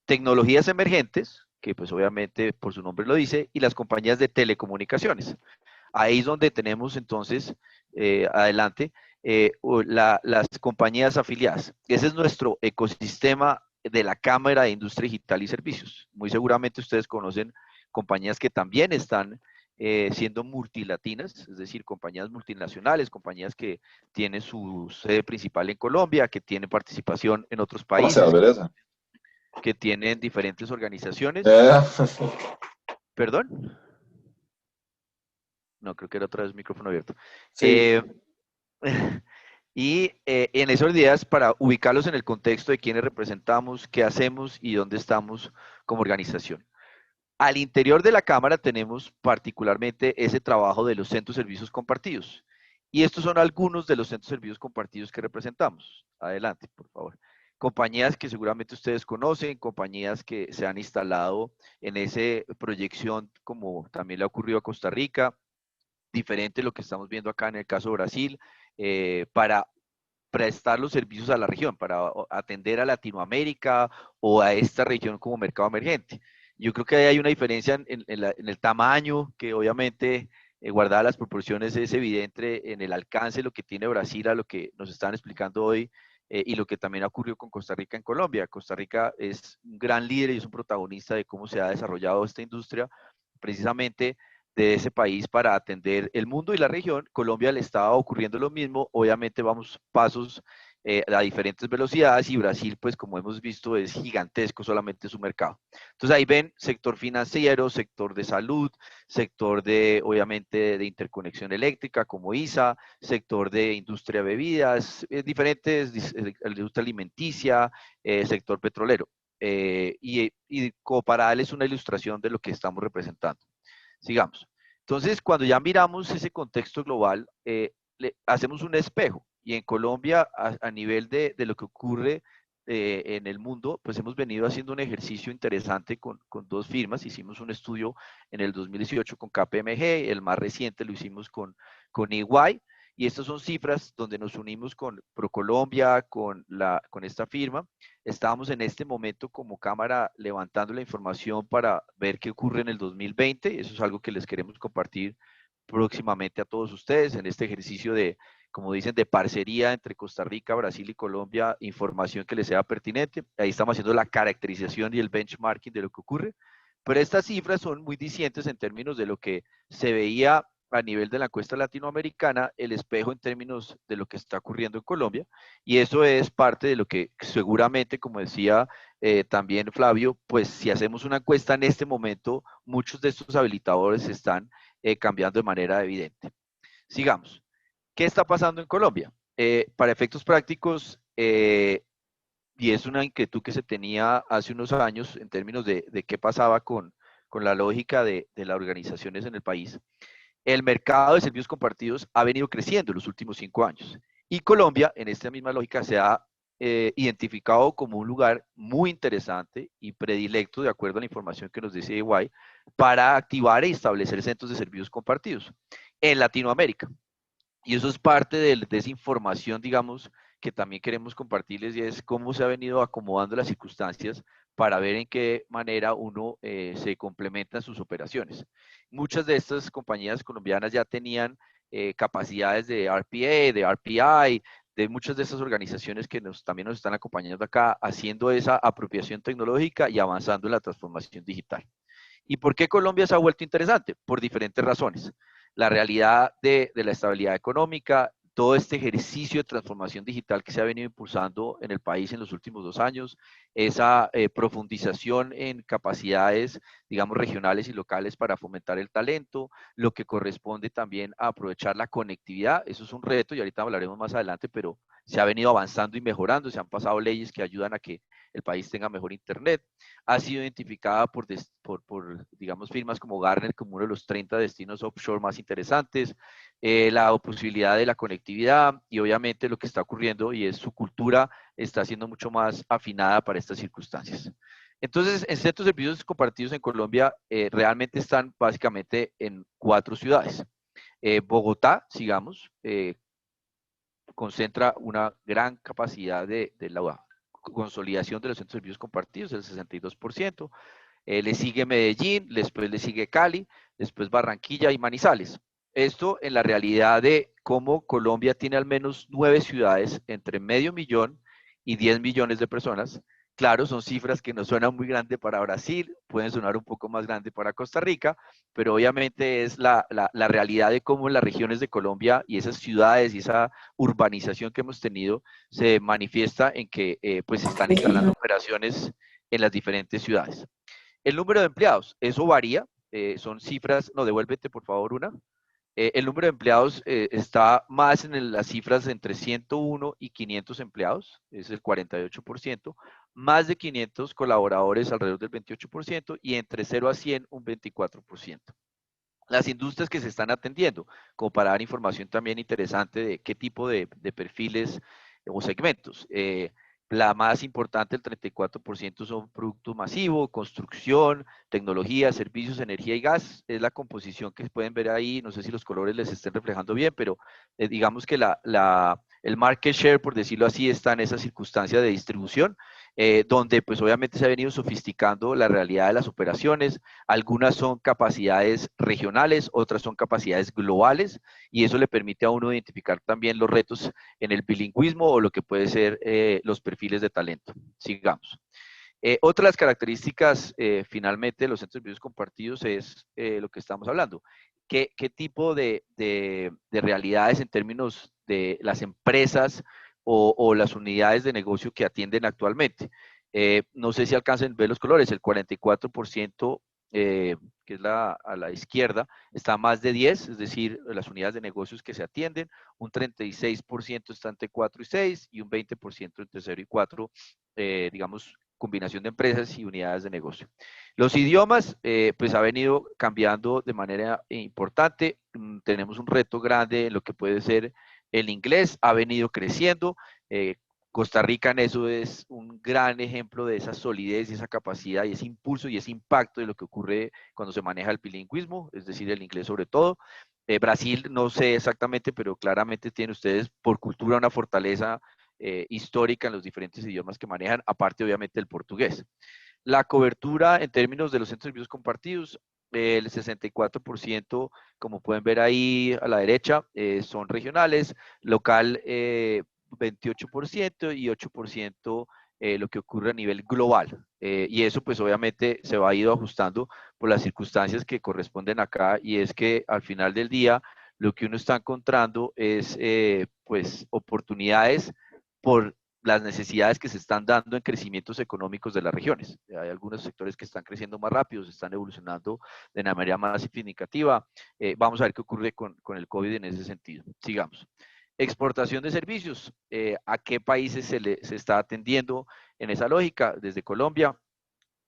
S4: Tecnologías emergentes, que pues obviamente por su nombre lo dice, y las compañías de telecomunicaciones. Ahí es donde tenemos entonces, adelante, las compañías afiliadas. Ese es nuestro ecosistema de la Cámara de Industria Digital y Servicios. Muy seguramente ustedes conocen compañías que también están siendo multilatinas, es decir, compañías multinacionales, compañías que tienen su sede principal en Colombia, que tienen participación en otros países, que tienen diferentes organizaciones. ¿Perdón? No, creo que era otra vez micrófono abierto.
S1: Sí.
S4: Y en esas ideas para ubicarlos en el contexto de quiénes representamos, qué hacemos y dónde estamos como organización. Al interior de la Cámara tenemos particularmente ese trabajo de los centros de servicios compartidos. Y estos son algunos de los centros de servicios compartidos que representamos. Adelante, por favor. Compañías que seguramente ustedes conocen, compañías que se han instalado en esa proyección, como también le ha ocurrido a Costa Rica, diferente lo que estamos viendo acá en el caso de Brasil, para prestar los servicios a la región, para atender a Latinoamérica o a esta región como mercado emergente. Yo creo que hay una diferencia en el tamaño, que obviamente, guardadas las proporciones, es evidente en el alcance de lo que tiene Brasil a lo que nos están explicando hoy, y lo que también ocurrió con Costa Rica en Colombia. Costa Rica es un gran líder y es un protagonista de cómo se ha desarrollado esta industria, precisamente de ese país para atender el mundo y la región. Colombia le estaba ocurriendo lo mismo, obviamente vamos pasos a diferentes velocidades, y Brasil, pues como hemos visto, es gigantesco solamente su mercado. Entonces ahí ven sector financiero, sector de salud, sector de, obviamente, de interconexión eléctrica como ISA, sector de industria de bebidas, diferentes, industria alimenticia, sector petrolero. Y como para darles una ilustración de lo que estamos representando. Sigamos. Entonces, cuando ya miramos ese contexto global, hacemos un espejo. Y en Colombia, a nivel de lo que ocurre en el mundo, pues hemos venido haciendo un ejercicio interesante con 2 firmas. Hicimos un estudio en el 2018 con KPMG, el más reciente lo hicimos con EY. Y estas son cifras donde nos unimos con ProColombia, con esta firma. Estábamos en este momento como Cámara levantando la información para ver qué ocurre en el 2020. Eso es algo que les queremos compartir próximamente a todos ustedes en este ejercicio de, como dicen, de parcería entre Costa Rica, Brasil y Colombia, información que les sea pertinente. Ahí estamos haciendo la caracterización y el benchmarking de lo que ocurre. Pero estas cifras son muy discientes en términos de lo que se veía a nivel de la encuesta latinoamericana, el espejo en términos de lo que está ocurriendo en Colombia, y eso es parte de lo que seguramente, como decía también Flavio, pues si hacemos una encuesta en este momento, muchos de estos habilitadores están cambiando de manera evidente. Sigamos. ¿Qué está pasando en Colombia? Para efectos prácticos, y es una inquietud que se tenía hace unos años en términos de qué pasaba con la lógica de las organizaciones en el país. El mercado de servicios compartidos ha venido creciendo en los últimos 5 años. Y Colombia, en esta misma lógica, se ha identificado como un lugar muy interesante y predilecto, de acuerdo a la información que nos dice EY, para activar e establecer centros de servicios compartidos en Latinoamérica. Y eso es parte de esa información, digamos, que también queremos compartirles, y es cómo se ha venido acomodando las circunstancias para ver en qué manera uno se complementa en sus operaciones. Muchas de estas compañías colombianas ya tenían capacidades de RPA, de RPI, de muchas de estas organizaciones que también nos están acompañando acá, haciendo esa apropiación tecnológica y avanzando en la transformación digital. ¿Y por qué Colombia se ha vuelto interesante? Por diferentes razones. La realidad de la estabilidad económica, todo este ejercicio de transformación digital que se ha venido impulsando en el país en los últimos 2 años, esa profundización en capacidades, digamos, regionales y locales para fomentar el talento, lo que corresponde también a aprovechar la conectividad. Eso es un reto y ahorita hablaremos más adelante, pero se ha venido avanzando y mejorando, se han pasado leyes que ayudan a que el país tenga mejor internet. Ha sido identificada por digamos, firmas como Gartner como uno de los 30 destinos offshore más interesantes, la posibilidad de la conectividad y obviamente lo que está ocurriendo y es su cultura está siendo mucho más afinada para estas circunstancias. Entonces, en centros de servicios compartidos en Colombia realmente están básicamente en 4 ciudades. Bogotá, sigamos, concentra una gran capacidad de la consolidación de los centros de servicios compartidos, el 62%. Le sigue Medellín, después le sigue Cali, después Barranquilla y Manizales. Esto en la realidad de cómo Colombia tiene al menos 9 ciudades entre 500.000 y 10 millones de personas. Claro, son cifras que no suenan muy grandes para Brasil, pueden sonar un poco más grande para Costa Rica, pero obviamente es la realidad de cómo las regiones de Colombia y esas ciudades y esa urbanización que hemos tenido se manifiesta en que pues se están instalando operaciones en las diferentes ciudades. El número de empleados, eso varía, son cifras, no, devuélvete por favor una. El número de empleados está más en las cifras de entre 101 y 500 empleados, es el 48%, más de 500 colaboradores, alrededor del 28%, y entre 0 a 100, un 24%. Las industrias que se están atendiendo, como para dar información también interesante de qué tipo de perfiles o segmentos. La más importante, el 34%, son producto masivo, construcción, tecnología, servicios, energía y gas. Es la composición que pueden ver ahí. No sé si los colores les estén reflejando bien, pero digamos que el market share, por decirlo así, está en esa circunstancia de distribución, donde pues obviamente se ha venido sofisticando la realidad de las operaciones. Algunas son capacidades regionales, otras son capacidades globales, y eso le permite a uno identificar también los retos en el bilingüismo o lo que puede ser los perfiles de talento. Sigamos. Otra de las características finalmente de los centros de servicios compartidos es lo que estamos hablando. ¿Qué tipo de realidades en términos de las empresas o las unidades de negocio que atienden actualmente? No sé si alcanzan a ver los colores, el 44%, que es a la izquierda, está más de 10, es decir, las unidades de negocios que se atienden, un 36% está entre 4 y 6 y un 20% entre 0 y 4, digamos, combinación de empresas y unidades de negocio. Los idiomas, pues ha venido cambiando de manera importante. Tenemos un reto grande en lo que puede ser el inglés, ha venido creciendo. Costa Rica en eso es un gran ejemplo de esa solidez y esa capacidad y ese impulso y ese impacto de lo que ocurre cuando se maneja el bilingüismo, es decir, el inglés sobre todo. Brasil, no sé exactamente, pero claramente tienen ustedes por cultura una fortaleza histórica en los diferentes idiomas que manejan, aparte obviamente del portugués. La cobertura en términos de los centros de servicios compartidos, el 64%, como pueden ver ahí a la derecha, son regionales, local 28% y 8% lo que ocurre a nivel global. Y eso pues obviamente se va ido ajustando por las circunstancias que corresponden acá, y es que al final del día lo que uno está encontrando es pues oportunidades por las necesidades que se están dando en crecimientos económicos de las regiones. Hay algunos sectores que están creciendo más rápido, se están evolucionando de una manera más significativa. Vamos a ver qué ocurre con el COVID en ese sentido. Sigamos. Exportación de servicios. ¿A qué países se está atendiendo en esa lógica? Desde Colombia.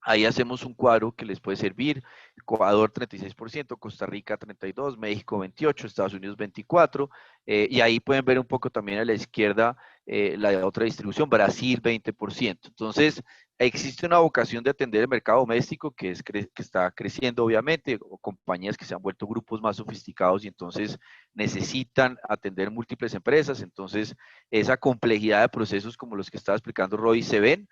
S4: Ahí hacemos un cuadro que les puede servir. Ecuador 36%, Costa Rica 32%, México 28%, Estados Unidos 24%, y ahí pueden ver un poco también a la izquierda la otra distribución, Brasil 20%. Entonces, existe una vocación de atender el mercado doméstico que está creciendo obviamente, o compañías que se han vuelto grupos más sofisticados y entonces necesitan atender múltiples empresas. Entonces, esa complejidad de procesos como los que estaba explicando Roy se ven.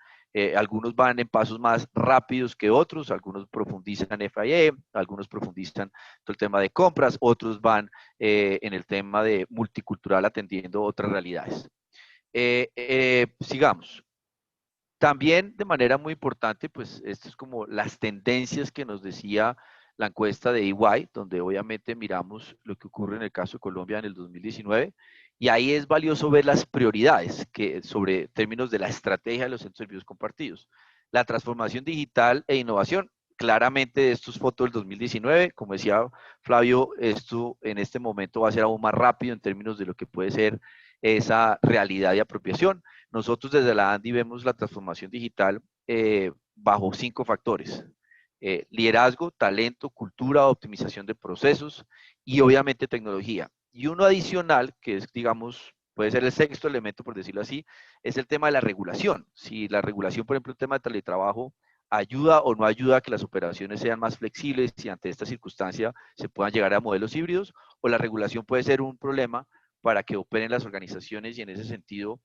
S4: Algunos van en pasos más rápidos que otros, algunos profundizan en FIA, algunos profundizan todo el tema de compras, otros van en el tema de multicultural atendiendo otras realidades. Sigamos. También de manera muy importante, pues esto es como las tendencias que nos decía la encuesta de EY, donde obviamente miramos lo que ocurre en el caso de Colombia en el 2019, Y ahí es valioso ver las prioridades sobre términos de la estrategia de los centros de servicios compartidos. La transformación digital e innovación. Claramente esto es foto del 2019. Como decía Flavio, esto en este momento va a ser aún más rápido en términos de lo que puede ser esa realidad y apropiación. Nosotros desde la ANDI vemos la transformación digital bajo 5 factores. Liderazgo, talento, cultura, optimización de procesos y obviamente tecnología. Y uno adicional, que es, digamos, puede ser el sexto elemento, por decirlo así, es el tema de la regulación. Si la regulación, por ejemplo, el tema de teletrabajo, ayuda o no ayuda a que las operaciones sean más flexibles y ante esta circunstancia se puedan llegar a modelos híbridos, o la regulación puede ser un problema para que operen las organizaciones y en ese sentido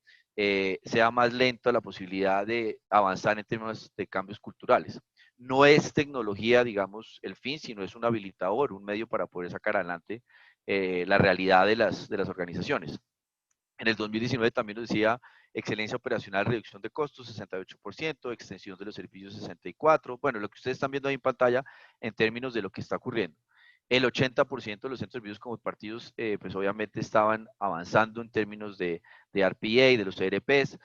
S4: sea más lenta la posibilidad de avanzar en temas de cambios culturales. No es tecnología, digamos, el fin, sino es un habilitador, un medio para poder sacar adelante la realidad de las organizaciones. En el 2019 también nos decía excelencia operacional, reducción de costos, 68%, extensión de los servicios, 64%. Bueno, lo que ustedes están viendo ahí en pantalla en términos de lo que está ocurriendo. El 80% de los centros de servicios compartidos, pues obviamente estaban avanzando en términos de RPA, de los ERPs.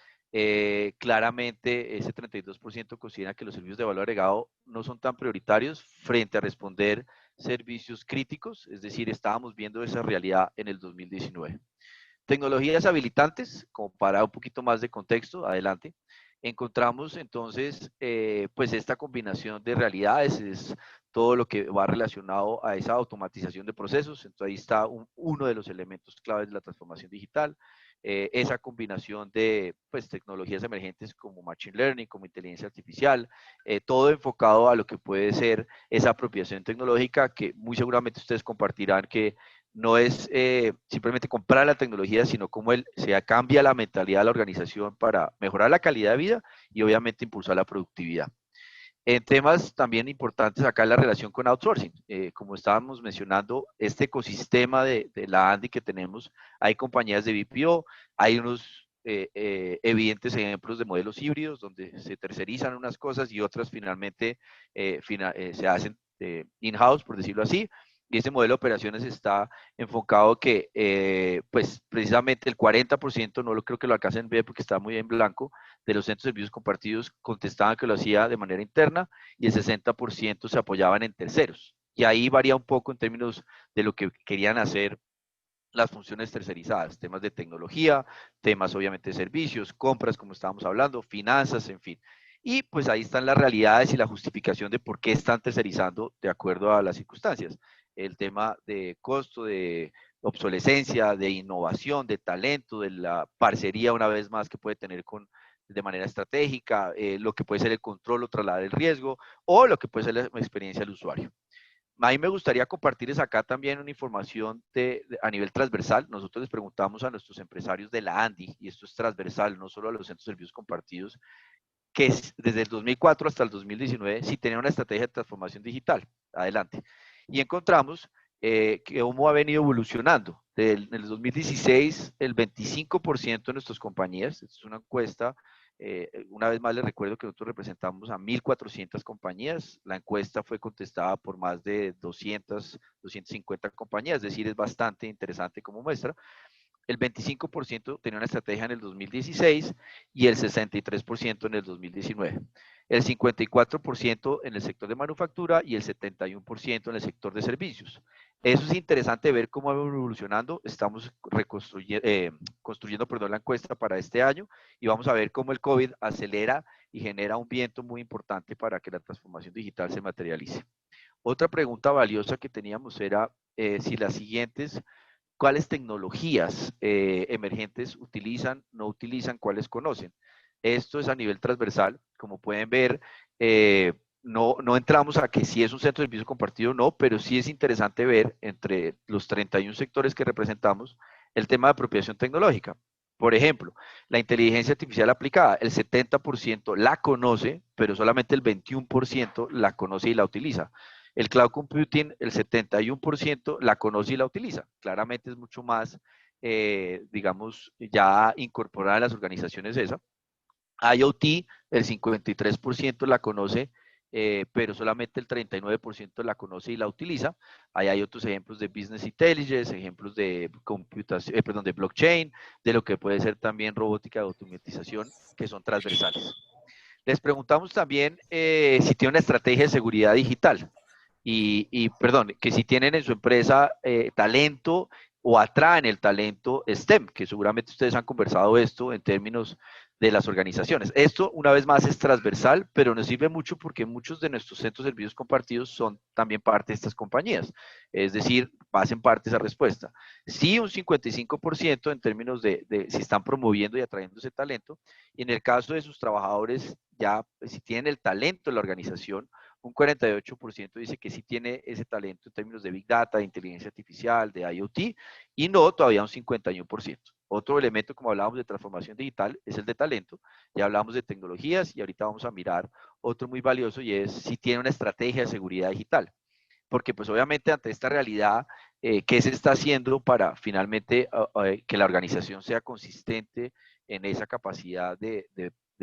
S4: Claramente ese 32% considera que los servicios de valor agregado no son tan prioritarios frente a responder servicios críticos, es decir, estábamos viendo esa realidad en el 2019. Tecnologías habilitantes, como para un poquito más de contexto, adelante. Encontramos entonces, pues esta combinación de realidades, es todo lo que va relacionado a esa automatización de procesos. Entonces ahí está uno de los elementos claves de la transformación digital. Esa combinación de pues, tecnologías emergentes como Machine Learning, como inteligencia artificial, todo enfocado a lo que puede ser esa apropiación tecnológica que muy seguramente ustedes compartirán que no es simplemente comprar la tecnología, sino cómo se cambia la mentalidad de la organización para mejorar la calidad de vida y obviamente impulsar la productividad. En temas también importantes acá la relación con outsourcing. Como estábamos mencionando, este ecosistema de la ANDI que tenemos, hay compañías de BPO, hay unos evidentes ejemplos de modelos híbridos donde se tercerizan unas cosas y otras finalmente se hacen in-house, por decirlo así. Y ese modelo de operaciones está enfocado que, pues, precisamente el 40%, no lo creo que lo alcancen a ver porque está muy en blanco, de los centros de servicios compartidos contestaban que lo hacía de manera interna y el 60% se apoyaban en terceros. Y ahí varía un poco en términos de lo que querían hacer las funciones tercerizadas, temas de tecnología, temas obviamente de servicios, compras, como estábamos hablando, finanzas, en fin. Y pues ahí están las realidades y la justificación de por qué están tercerizando de acuerdo a las circunstancias. El tema de costo, de obsolescencia, de innovación, de talento, de la parcería una vez más que puede tener de manera estratégica, lo que puede ser el control o trasladar el riesgo, o lo que puede ser la experiencia del usuario. A mí me gustaría compartirles acá también una información a nivel transversal. Nosotros les preguntamos a nuestros empresarios de la ANDI, y esto es transversal, no solo a los centros de servicios compartidos, que desde el 2004 hasta el 2019 si tenían una estrategia de transformación digital. Adelante. Y encontramos que cómo ha venido evolucionando. En el 2016, el 25% de nuestras compañías, es una encuesta, una vez más les recuerdo que nosotros representamos a 1.400 compañías, la encuesta fue contestada por más de 200, 250 compañías, es decir, es bastante interesante como muestra. El 25% tenía una estrategia en el 2016 y el 63% en el 2019. El 54% en el sector de manufactura y el 71% en el sector de servicios. Eso es interesante ver cómo va evolucionando. Estamos construyendo la encuesta para este año y vamos a ver cómo el COVID acelera y genera un viento muy importante para que la transformación digital se materialice. Otra pregunta valiosa que teníamos era si las siguientes cuáles tecnologías emergentes utilizan, no utilizan, cuáles conocen. Esto es a nivel transversal, como pueden ver, no entramos a que si es un centro de servicio compartido o no, pero sí es interesante ver entre los 31 sectores que representamos el tema de apropiación tecnológica. Por ejemplo, la inteligencia artificial aplicada, el 70% la conoce, pero solamente el 21% la conoce y la utiliza. El cloud computing, el 71% la conoce y la utiliza. Claramente es mucho más, digamos, ya incorporada en las organizaciones esa. IoT, el 53% la conoce pero solamente el 39% la conoce y la utiliza. Ahí hay otros ejemplos de Business Intelligence, ejemplos de computación, perdón, de blockchain, de lo que puede ser también robótica de automatización, que son transversales. Les preguntamos también si tiene una estrategia de seguridad digital perdón, que si tienen en su empresa talento o atraen el talento STEM, que seguramente ustedes han conversado esto en términos de las organizaciones. Esto, una vez más, es transversal, pero nos sirve mucho porque muchos de nuestros centros de servicios compartidos son también parte de estas compañías. Es decir, hacen parte de esa respuesta. Sí, un 55% en términos de si están promoviendo y atrayendo ese talento. Y en el caso de sus trabajadores, ya si tienen el talento en la organización, un 48% dice que sí tiene ese talento en términos de Big Data, de inteligencia artificial, de IoT, y no todavía un 51%. Otro elemento, como hablábamos de transformación digital, es el de talento. Ya hablamos de tecnologías y ahorita vamos a mirar otro muy valioso y es si tiene una estrategia de seguridad digital. Porque pues obviamente ante esta realidad, ¿qué se está haciendo para finalmente que la organización sea consistente en esa capacidad de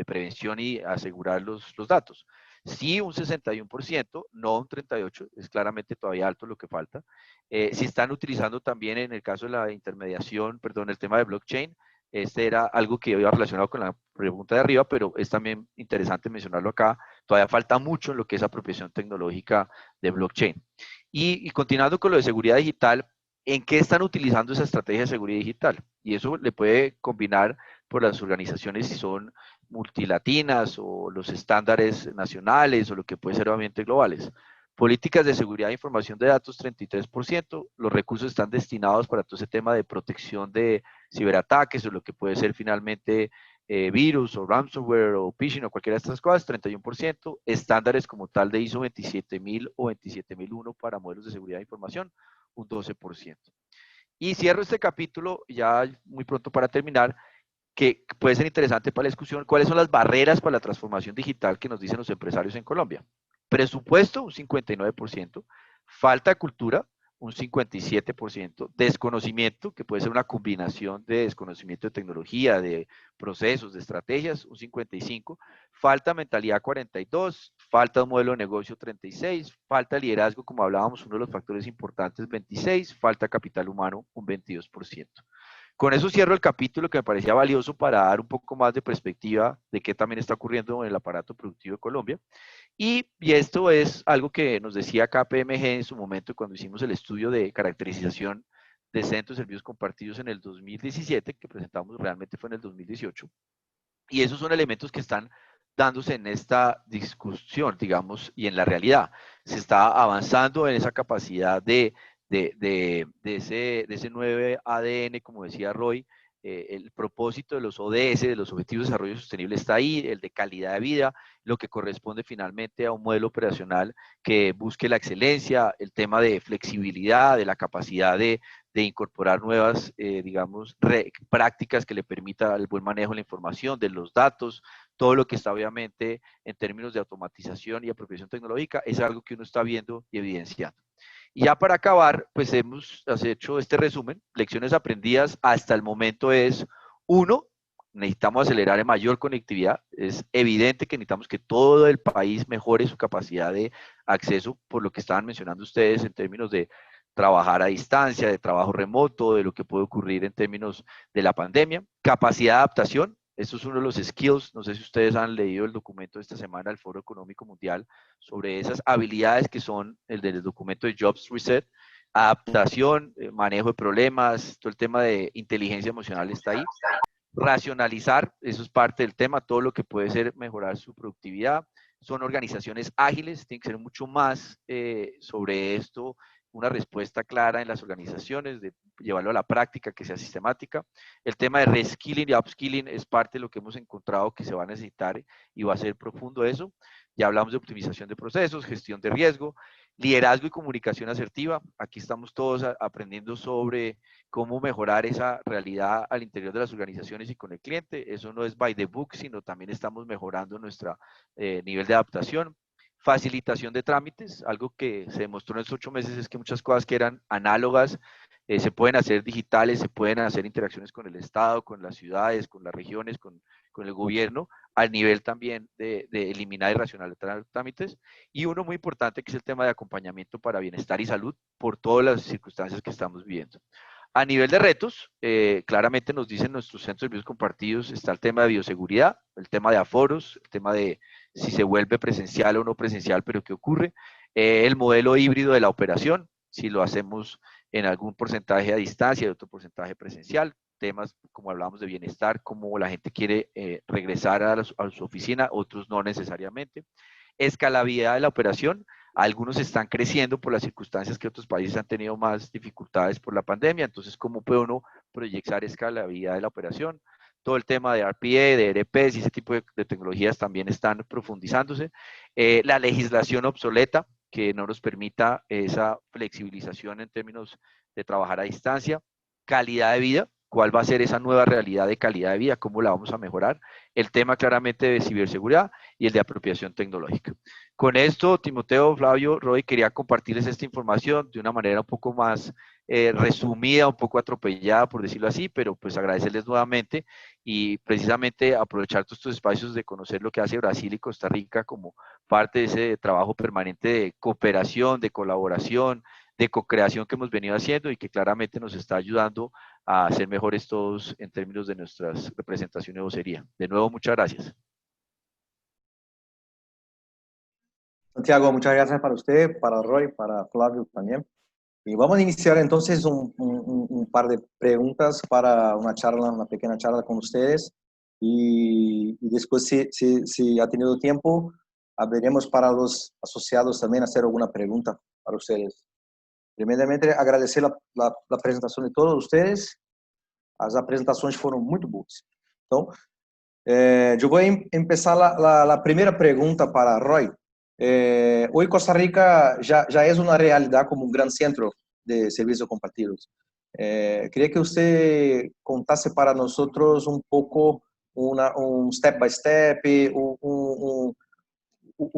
S4: prevención y asegurar los datos? Sí, un 61%, no un 38%, es claramente todavía alto lo que falta. Si están utilizando también en el caso de la intermediación, perdón, el tema de blockchain, este era algo que iba relacionado con la pregunta de arriba, pero es también interesante mencionarlo acá. Todavía falta mucho en lo que es apropiación tecnológica de blockchain. Y continuando con lo de seguridad digital, ¿en qué están utilizando esa estrategia de seguridad digital? Y eso le puede combinar por las organizaciones si son multilatinas o los estándares nacionales o lo que puede ser obviamente globales. Políticas de seguridad de información de datos, 33%. Los recursos están destinados para todo ese tema de protección de ciberataques o lo que puede ser finalmente virus o ransomware o phishing o cualquiera de estas cosas, 31%. Estándares como tal de ISO 27000 o 27001 para modelos de seguridad de información, un 12%. Y cierro este capítulo ya muy pronto para terminar, que puede ser interesante para la discusión, cuáles son las barreras para la transformación digital que nos dicen los empresarios en Colombia. Presupuesto, un 59%, falta de cultura, un 57%, desconocimiento, que puede ser una combinación de desconocimiento de tecnología, de procesos, de estrategias, un 55%, falta mentalidad, 42%, falta de modelo de negocio, 36%, falta liderazgo, como hablábamos, uno de los factores importantes, 26%, falta capital humano, un 22%. Con eso cierro el capítulo que me parecía valioso para dar un poco más de perspectiva de qué también está ocurriendo en el aparato productivo de Colombia. Y esto es algo que nos decía KPMG en su momento cuando hicimos el estudio de caracterización de centros de servicios compartidos en el 2017, que presentamos realmente fue en el 2018. Y esos son elementos que están dándose en esta discusión, digamos, y en la realidad. Se está avanzando en esa capacidad de ese 9 ADN, como decía Roy, el propósito de los ODS, de los Objetivos de Desarrollo Sostenible está ahí, el de calidad de vida, lo que corresponde finalmente a un modelo operacional que busque la excelencia, el tema de flexibilidad, de la capacidad de incorporar nuevas, digamos, prácticas que le permita el buen manejo de la información, de los datos, todo lo que está obviamente en términos de automatización y apropiación tecnológica, es algo que uno está viendo y evidenciando. Y ya para acabar, pues hemos hecho este resumen. Lecciones aprendidas hasta el momento es, uno, necesitamos acelerar en mayor conectividad. Es evidente que necesitamos que todo el país mejore su capacidad de acceso, por lo que estaban mencionando ustedes en términos de trabajar a distancia, de trabajo remoto, de lo que puede ocurrir en términos de la pandemia. Capacidad de adaptación. Esto es uno de los skills, no sé si ustedes han leído el documento de esta semana del Foro Económico Mundial sobre esas habilidades que son el del documento de Jobs Reset, adaptación, manejo de problemas, todo el tema de inteligencia emocional está ahí. Racionalizar, eso es parte del tema, todo lo que puede ser mejorar su productividad. Son organizaciones ágiles, tienen que ser mucho más sobre esto, una respuesta clara en las organizaciones, de llevarlo a la práctica, que sea sistemática. El tema de reskilling y upskilling es parte de lo que hemos encontrado que se va a necesitar y va a ser profundo eso. Ya hablamos de optimización de procesos, gestión de riesgo, liderazgo y comunicación asertiva. Aquí estamos todos aprendiendo sobre cómo mejorar esa realidad al interior de las organizaciones y con el cliente. Eso no es by the book, sino también estamos mejorando nuestro nivel de adaptación. Facilitación de trámites, algo que se demostró en estos 8 meses es que muchas cosas que eran análogas se pueden hacer digitales, se pueden hacer interacciones con el Estado, con las ciudades, con las regiones, con con el gobierno, al nivel también de eliminar y racionalizar trámites, y uno muy importante que es el tema de acompañamiento para bienestar y salud por todas las circunstancias que estamos viviendo. A nivel de retos, claramente nos dicen nuestros centros de servicios compartidos, está el tema de bioseguridad, el tema de aforos, el tema de si se vuelve presencial o no presencial, pero qué ocurre, el modelo híbrido de la operación, si lo hacemos en algún porcentaje a distancia y otro porcentaje presencial, temas como hablábamos de bienestar, como la gente quiere regresar a su oficina, otros no necesariamente. Escalabilidad de la operación, algunos están creciendo por las circunstancias que otros países han tenido más dificultades por la pandemia, entonces cómo puede uno proyectar escalabilidad de la operación. Todo el tema de RPA, de ERPs y ese tipo de tecnologías también están profundizándose. La legislación obsoleta, que no nos permita esa flexibilización en términos de trabajar a distancia. Calidad de vida, cuál va a ser esa nueva realidad de calidad de vida, cómo la vamos a mejorar. El tema claramente de ciberseguridad y el de apropiación tecnológica. Con esto, Timoteo, Flavio, Roy, quería compartirles esta información de una manera un poco más resumida, un poco atropellada, por decirlo así, pero pues agradecerles nuevamente y precisamente aprovechar todos estos espacios de conocer lo que hace Brasil y Costa Rica como parte de ese trabajo permanente de cooperación, de colaboración, de co-creación que hemos venido haciendo y que claramente nos está ayudando a ser mejores todos en términos de nuestras representaciones y vocería. De nuevo, muchas gracias.
S1: Santiago, muchas gracias para usted, para Roy, para Flavio también. Y vamos a iniciar entonces un par de preguntas para una charla, una pequeña charla con ustedes. Y después, si ha tenido tiempo, abriremos para los asociados también hacer alguna pregunta para ustedes. Primeiramente, agradecer la presentação de todos ustedes. As apresentações foram muito boas. Então, eu vou começar a primeira pergunta para Roy. Hoy Costa Rica ya es una realidad como un gran centro de servicios compartidos. Quería que usted contase para nosotros un poco un step by step, o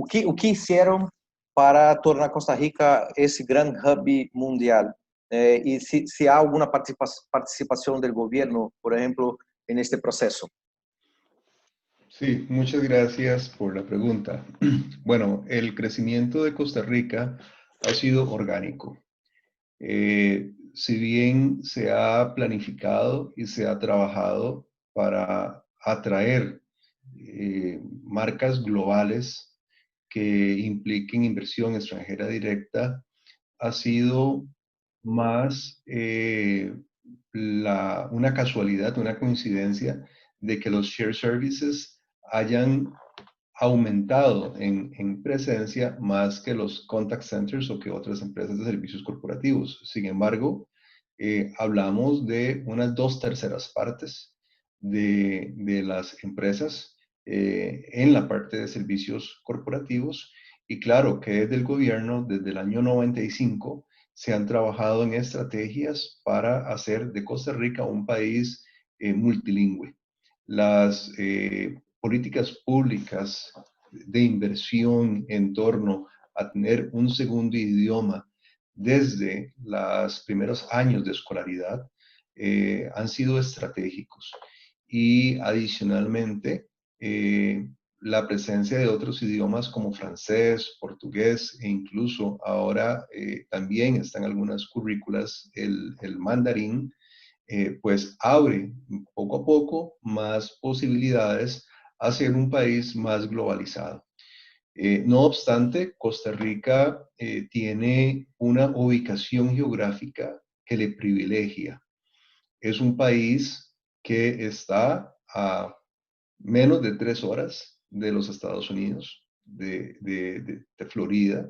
S1: que hicieron para tornar Costa Rica ese gran hub mundial. Y si hay alguna participación del gobierno, por ejemplo, en este proceso.
S3: Sí, muchas gracias por la pregunta. Bueno, el crecimiento de Costa Rica ha sido orgánico. Si bien se ha planificado y se ha trabajado para atraer marcas globales que impliquen inversión extranjera directa, ha sido más una casualidad, una coincidencia de que los shared services hayan aumentado en presencia más que los contact centers o que otras empresas de servicios corporativos. Sin embargo, hablamos de unas 2/3 partes de las empresas en la parte de servicios corporativos. Y claro que desde el gobierno, desde el año 95, se han trabajado en estrategias para hacer de Costa Rica un país multilingüe. Las políticas públicas de inversión en torno a tener un segundo idioma desde los primeros años de escolaridad han sido estratégicos. Y adicionalmente, la presencia de otros idiomas como francés, portugués e incluso ahora también están algunas currículas el mandarín, pues abre poco a poco más posibilidades a ser un país más globalizado. No obstante, Costa Rica tiene una ubicación geográfica que le privilegia. Es un país que está a menos de 3 horas de los Estados Unidos, de Florida,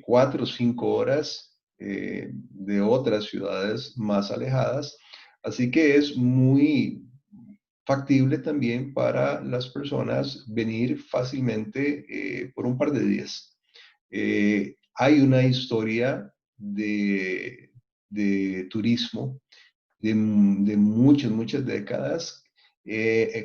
S3: 4 o 5 horas de otras ciudades más alejadas. Así que es muy factible también para las personas venir fácilmente por un par de días. Hay una historia de turismo de muchas décadas,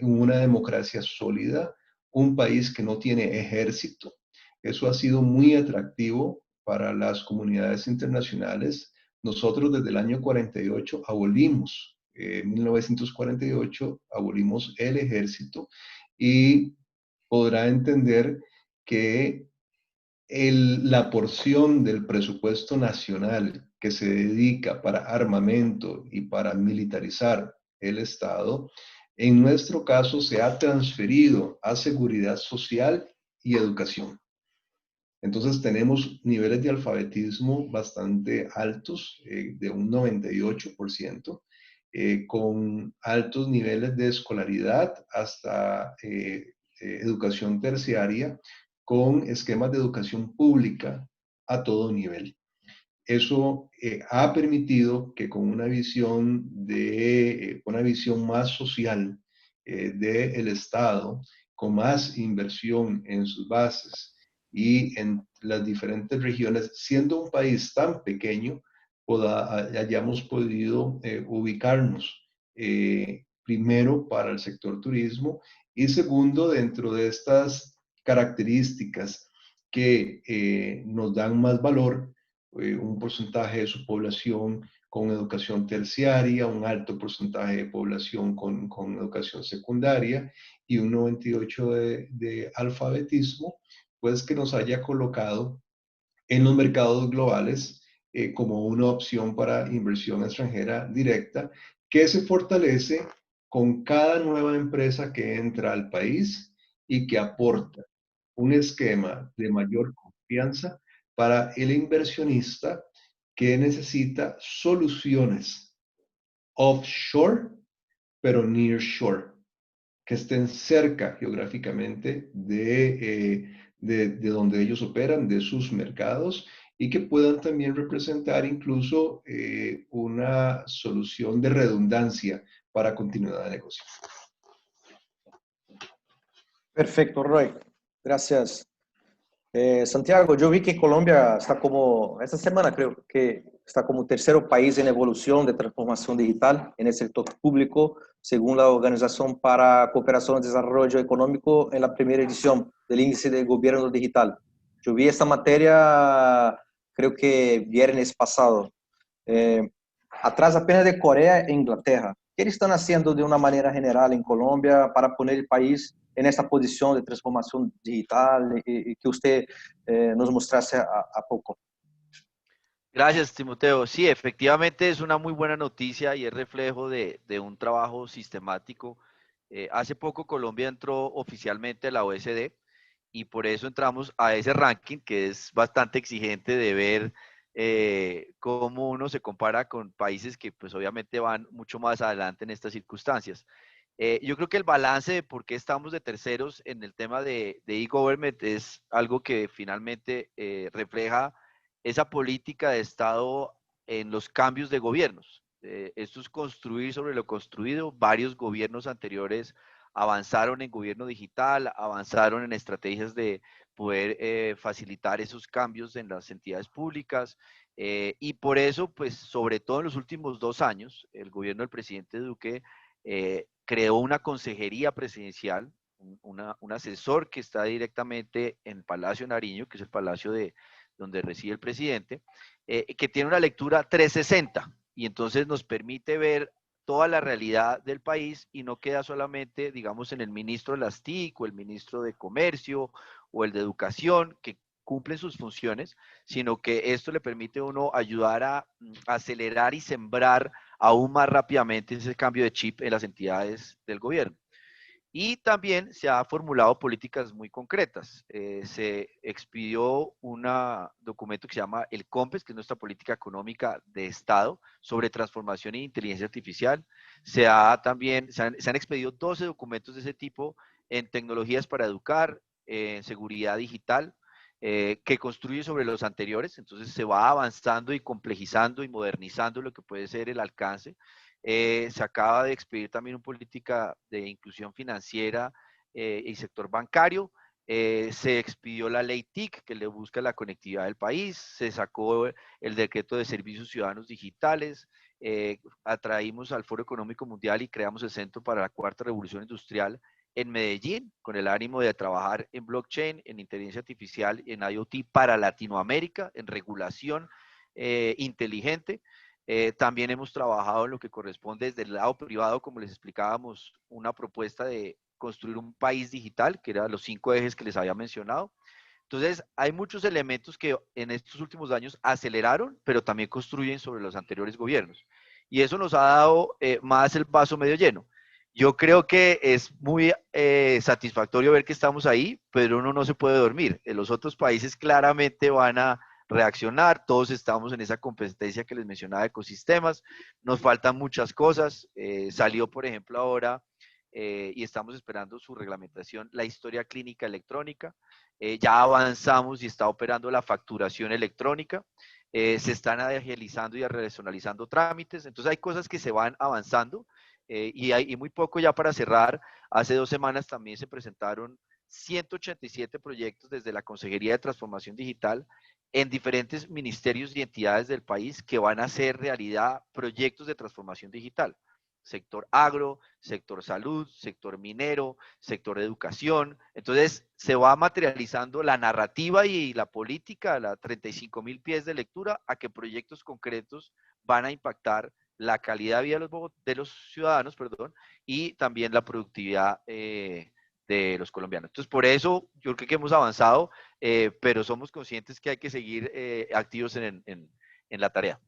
S3: una democracia sólida, un país que no tiene ejército. Eso ha sido muy atractivo para las comunidades internacionales. Nosotros desde el año 48 abolimos En 1948 abolimos el ejército y podrá entender que la porción del presupuesto nacional que se dedica para armamento y para militarizar el Estado, en nuestro caso se ha transferido a seguridad social y educación. Entonces tenemos niveles de alfabetismo bastante altos, de un 98%, con altos niveles de escolaridad hasta educación terciaria, con esquemas de educación pública a todo nivel. Eso ha permitido que con una visión más social del Estado, con más inversión en sus bases y en las diferentes regiones, siendo un país tan pequeño, hayamos podido ubicarnos primero para el sector turismo y segundo dentro de estas características que nos dan más valor, un porcentaje de su población con educación terciaria, un alto porcentaje de población con educación secundaria y un 98% de alfabetismo, pues que nos haya colocado en los mercados globales como una opción para inversión extranjera directa que se fortalece con cada nueva empresa que entra al país y que aporta un esquema de mayor confianza para el inversionista que necesita soluciones offshore, pero nearshore, que estén cerca geográficamente de donde ellos operan, de sus mercados, y que puedan también representar incluso una solución de redundancia para continuidad de negocio.
S1: Perfecto, Roy. Gracias. Santiago, yo vi que Colombia está como, esta semana creo que está como tercero país en evolución de transformación digital en el sector público, según la Organización para Cooperación y Desarrollo Económico en la primera edición del Índice de Gobierno Digital. Yo vi esta materia, creo que viernes pasado, atrás apenas de Corea e Inglaterra. ¿Qué están haciendo de una manera general en Colombia para poner el país en esta posición de transformación digital y que usted nos mostrase a poco?
S4: Gracias, Timoteo. Sí, efectivamente es una muy buena noticia y es reflejo de un trabajo sistemático. Hace poco Colombia entró oficialmente a la OECD y por eso entramos a ese ranking que es bastante exigente de ver cómo uno se compara con países que pues obviamente van mucho más adelante en estas circunstancias. Yo creo que el balance de por qué estamos de terceros en el tema de e-government es algo que finalmente refleja esa política de Estado en los cambios de gobiernos. Esto es construir sobre lo construido. Varios gobiernos anteriores avanzaron en gobierno digital, avanzaron en estrategias de poder facilitar esos cambios en las entidades públicas. Y por eso, pues, sobre todo en los últimos 2 años, el gobierno del presidente Duque creó una consejería presidencial, un asesor que está directamente en Palacio Nariño, que es el palacio donde reside el presidente, que tiene una lectura 360 y entonces nos permite ver toda la realidad del país y no queda solamente, digamos, en el ministro de las TIC o el ministro de Comercio o el de Educación, que cumplen sus funciones, sino que esto le permite a uno ayudar a acelerar y sembrar aún más rápidamente ese cambio de chip en las entidades del gobierno. Y también se ha formulado políticas muy concretas. Se expidió un documento que se llama el COMPES, que es nuestra política económica de Estado sobre transformación e inteligencia artificial. Se han expedido 12 documentos de ese tipo en tecnologías para educar, en seguridad digital, que construye sobre los anteriores. Entonces se va avanzando y complejizando y modernizando lo que puede ser el alcance. Se acaba de expedir también una política de inclusión financiera y sector bancario. Se expidió la ley TIC, que le busca la conectividad del país. Se sacó el decreto de servicios ciudadanos digitales. Atraímos al Foro Económico Mundial y creamos el Centro para la Cuarta Revolución Industrial en Medellín, con el ánimo de trabajar en blockchain, en inteligencia artificial, en IoT para Latinoamérica, en regulación inteligente. También hemos trabajado en lo que corresponde desde el lado privado, como les explicábamos, una propuesta de construir un país digital, que eran los 5 ejes que les había mencionado. Entonces, hay muchos elementos que en estos últimos años aceleraron, pero también construyen sobre los anteriores gobiernos. Y eso nos ha dado más el vaso medio lleno. Yo creo que es muy satisfactorio ver que estamos ahí, pero uno no se puede dormir. Los otros países claramente van a reaccionar, todos estamos en esa competencia que les mencionaba de ecosistemas, nos faltan muchas cosas, salió por ejemplo ahora, y estamos esperando su reglamentación, la historia clínica electrónica, ya avanzamos y está operando la facturación electrónica, se están agilizando y regionalizando trámites, entonces hay cosas que se van avanzando, y muy poco ya para cerrar, hace 2 semanas también se presentaron 187 proyectos desde la Consejería de Transformación Digital en diferentes ministerios y entidades del país que van a hacer realidad proyectos de transformación digital. Sector agro, sector salud, sector minero, sector educación. Entonces, se va materializando la narrativa y la política, la 35.000 pies de lectura, a que proyectos concretos van a impactar la calidad de vida de los ciudadanos, perdón, y también la productividad de los colombianos. Entonces, por eso yo creo que hemos avanzado, pero somos conscientes que hay que seguir activos en la tarea.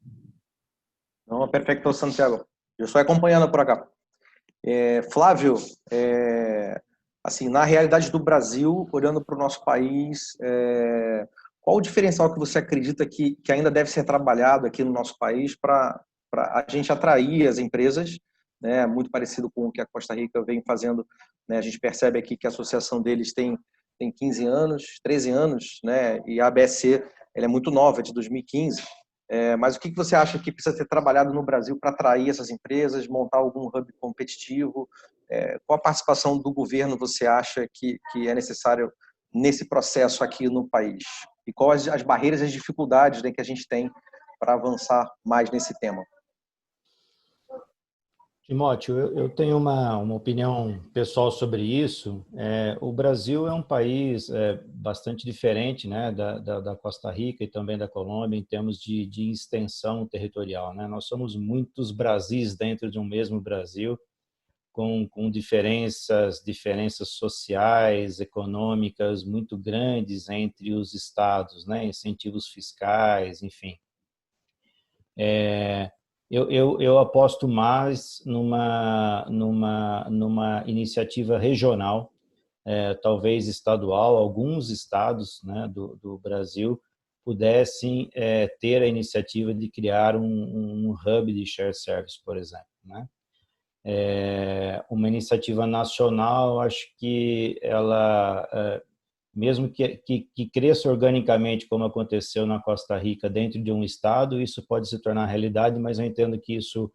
S1: Não, perfeito, Santiago. Eu estou acompanhando por acá. Flávio, assim, na realidade do Brasil, olhando para o nosso país, qual o diferencial que você acredita que ainda deve ser trabalhado aqui no nosso país para a gente atrair as empresas, né, muito parecido com o que a Costa Rica vem fazendo, né, a gente percebe aqui que a associação deles tem 15 anos, 13 anos, né, e a ABSC ela é muito nova, é de 2015, mas o que você acha que precisa ser trabalhado no Brasil para atrair essas empresas, montar algum hub competitivo? Qual a participação do governo você acha que é necessário nesse processo aqui no país? E quais as barreiras e as dificuldades, né, que a gente tem para avançar mais nesse tema?
S2: Timóteo, eu tenho uma opinião pessoal sobre isso. O Brasil é um país bastante diferente, né, da Costa Rica e também da Colômbia em termos de extensão territorial, né? Nós somos muitos Brasis dentro de um mesmo Brasil, com diferenças sociais, econômicas muito grandes entre os estados, né? Incentivos fiscais, enfim. Eu aposto mais numa iniciativa regional, talvez estadual. Alguns estados, né, do Brasil pudessem ter a iniciativa de criar um hub de shared service, por exemplo, né? Uma iniciativa nacional, acho que ela, mesmo que cresça organicamente, como aconteceu na Costa Rica, dentro de um estado, isso pode se tornar realidade, mas eu entendo que isso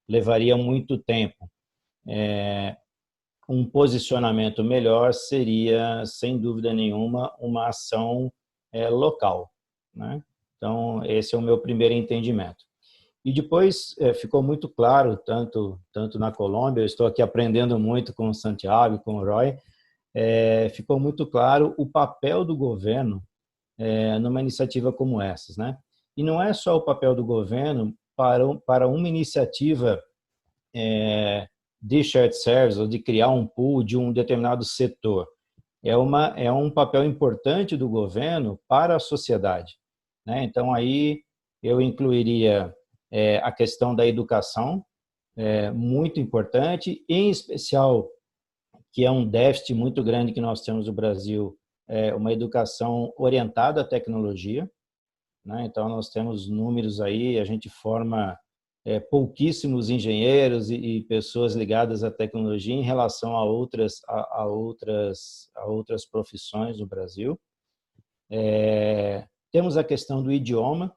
S2: levaria muito tempo. Um posicionamento melhor seria, sem dúvida nenhuma, uma ação local, né? Então, esse é o meu primeiro entendimento. E depois ficou muito claro, tanto na Colômbia, eu estou aqui aprendendo muito com o Santiago, com o Roy, ficou muito claro o papel do governo numa iniciativa como essas, né? E não é só o papel do governo para uma iniciativa de shared service ou de criar um pool de um determinado setor. É um papel importante do governo para a sociedade, né? Então, aí eu incluiria a questão da educação, muito importante, em especial, que é um déficit muito grande que nós temos no Brasil, uma educação orientada à tecnologia, né? Então, nós temos números aí, a gente forma pouquíssimos engenheiros e pessoas ligadas à tecnologia em relação a outras profissões no Brasil. Temos a questão do idioma.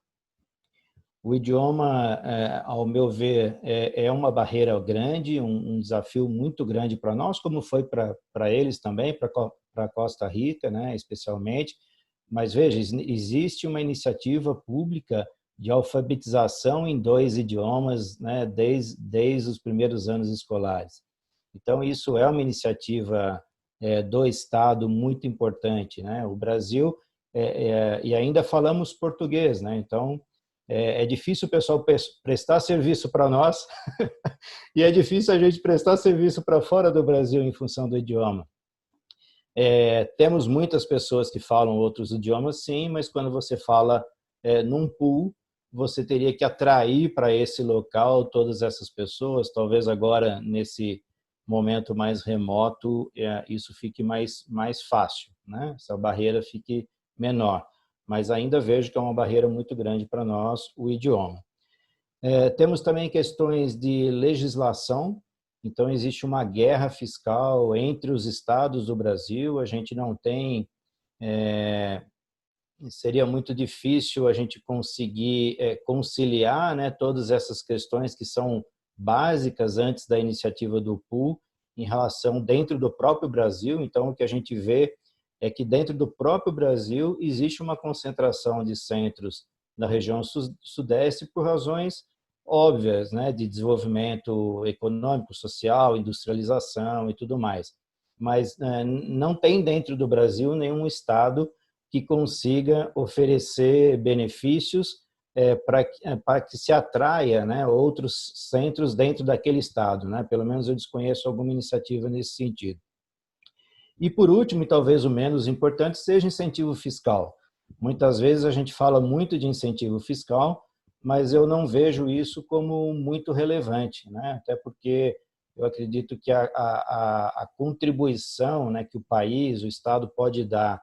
S2: O idioma, ao meu ver, é uma barreira grande, um desafio muito grande para nós, como foi para eles também, para Costa Rica, né, especialmente. Mas veja, existe uma iniciativa pública de alfabetização em 2 idiomas, né, desde os primeiros anos escolares. Então, isso é uma iniciativa do Estado muito importante, né? O Brasil, e ainda falamos português, né? Então, É difícil o pessoal prestar serviço para nós e é difícil a gente prestar serviço para fora do Brasil em função do idioma. Temos muitas pessoas que falam outros idiomas, sim, mas quando você fala num pool, você teria que atrair para esse local todas essas pessoas. Talvez agora, nesse momento mais remoto, isso fique mais fácil, né? Essa barreira fique menor. Mas ainda vejo que é uma barreira muito grande para nós, o idioma. Temos também questões de legislação. Então, existe uma guerra fiscal entre os estados do Brasil. A gente não tem... seria muito difícil a gente conseguir conciliar, né, todas essas questões que são básicas antes da iniciativa do pool em relação dentro do próprio Brasil. Então, o que a gente vê é que dentro do próprio Brasil existe uma concentração de centros na região sudeste por razões óbvias, né, de desenvolvimento econômico, social, industrialização e tudo mais. Mas não tem dentro do Brasil nenhum estado que consiga oferecer benefícios para que se atraia, né, outros centros dentro daquele estado, né? Pelo menos eu desconheço alguma iniciativa nesse sentido. E por último, e talvez o menos importante, seja incentivo fiscal. Muitas vezes a gente fala muito de incentivo fiscal, mas eu não vejo isso como muito relevante, né? Até porque eu acredito que a contribuição, né, que o país, o Estado pode dar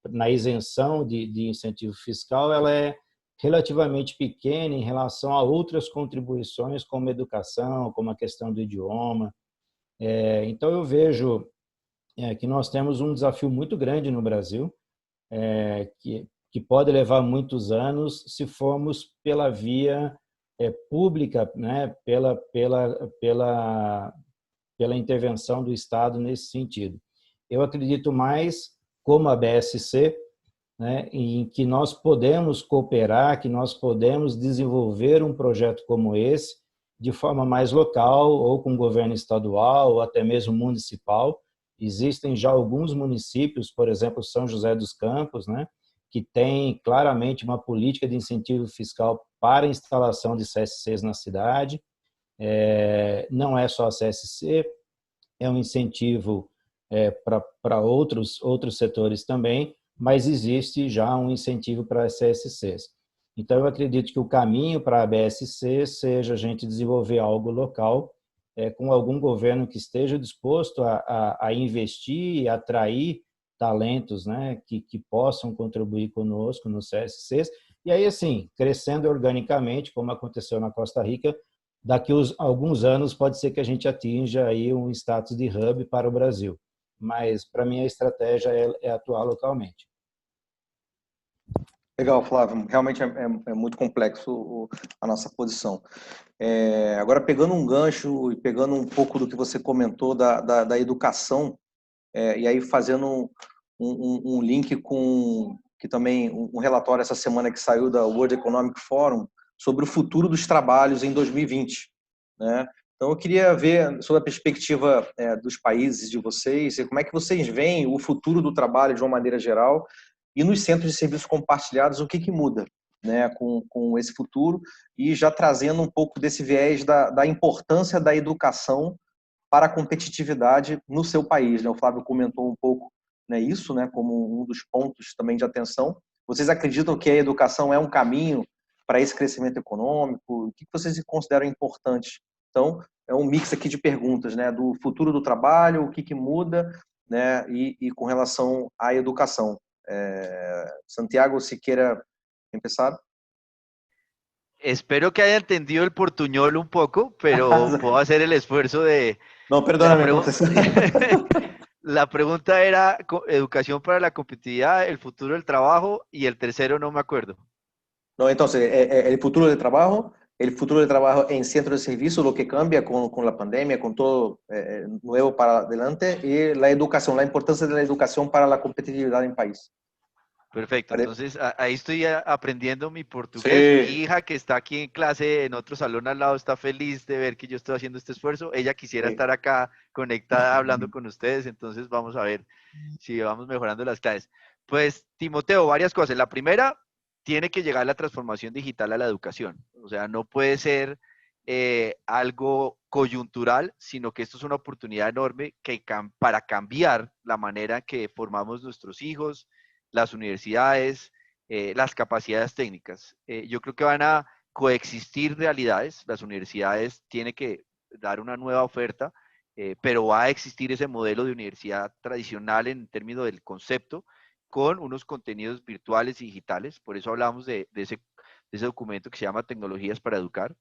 S2: na isenção de incentivo fiscal, ela é relativamente pequena em relação a outras contribuições, como educação, como a questão do idioma. Então, eu vejo que nós temos um desafio muito grande no Brasil, que pode levar muitos anos se formos pela via pública, né, pela intervenção do Estado nesse sentido. Eu acredito mais, como a BSC, né, em que nós podemos cooperar, que nós podemos desenvolver um projeto como esse de forma mais local, ou com o governo estadual, ou até mesmo municipal. Existem já alguns municípios, por exemplo, São José dos Campos, né, que tem claramente uma política de incentivo fiscal para a instalação de CSCs na cidade. Não é só a CSC, é um incentivo para outros setores também, mas existe já um incentivo para as CSCs. Então, eu acredito que o caminho para a BSC seja a gente desenvolver algo local, com algum governo que esteja disposto a investir e atrair talentos, né, que possam contribuir conosco nos CSCs, e aí, assim, crescendo organicamente, como aconteceu na Costa Rica, daqui a alguns anos pode ser que a gente atinja aí um status de hub para o Brasil. Mas, para mim, a estratégia é atuar localmente.
S1: Legal, Flávio. Realmente é muito complexo a nossa posição. Agora, pegando um gancho e pegando um pouco do que você comentou da educação, e aí fazendo um link com que também um relatório essa semana que saiu da World Economic Forum sobre o futuro dos trabalhos em 2020, né? Então, eu queria ver sobre a perspectiva dos países de vocês, e como é que vocês veem o futuro do trabalho de uma maneira geral, e nos centros de serviços compartilhados, o que muda, né, com esse futuro, e já trazendo um pouco desse viés da importância da educação para a competitividade no seu país, né? O Flávio comentou um pouco, né, isso, né, como um dos pontos também de atenção. Vocês acreditam que a educação é um caminho para esse crescimento econômico? O que vocês consideram importante? Então, é um mix aqui de perguntas, né, do futuro do trabalho, o que muda, né, e com relação à educação. Santiago, si quiere empezar.
S4: Espero que haya entendido el portuñol un poco, pero puedo hacer el esfuerzo de...
S1: No, perdóname, entonces.
S4: La pregunta era educación para la competitividad, el futuro del trabajo, y el tercero no me acuerdo.
S1: No, entonces, el futuro del trabajo en centros de servicio, lo que cambia con la pandemia, con todo nuevo para adelante, y la educación, la importancia de la educación para la competitividad en el país.
S4: Perfecto, entonces ahí estoy aprendiendo mi portugués.
S1: Sí.
S4: Mi hija, que está aquí en clase en otro salón al lado, está feliz de ver que yo estoy haciendo este esfuerzo. Ella quisiera estar acá conectada hablando con ustedes, entonces vamos a ver si vamos mejorando las clases. Pues, Timoteo, varias cosas. La primera, tiene que llegar la transformación digital a la educación. O sea, no puede ser algo coyuntural, sino que esto es una oportunidad enorme para cambiar la manera en que formamos nuestros hijos, las universidades, las capacidades técnicas. Yo creo que van a coexistir realidades. Las universidades tienen que dar una nueva oferta, pero va a existir ese modelo de universidad tradicional en términos del concepto, con unos contenidos virtuales y digitales. Por eso hablamos de ese documento que se llama Tecnologías para Educar.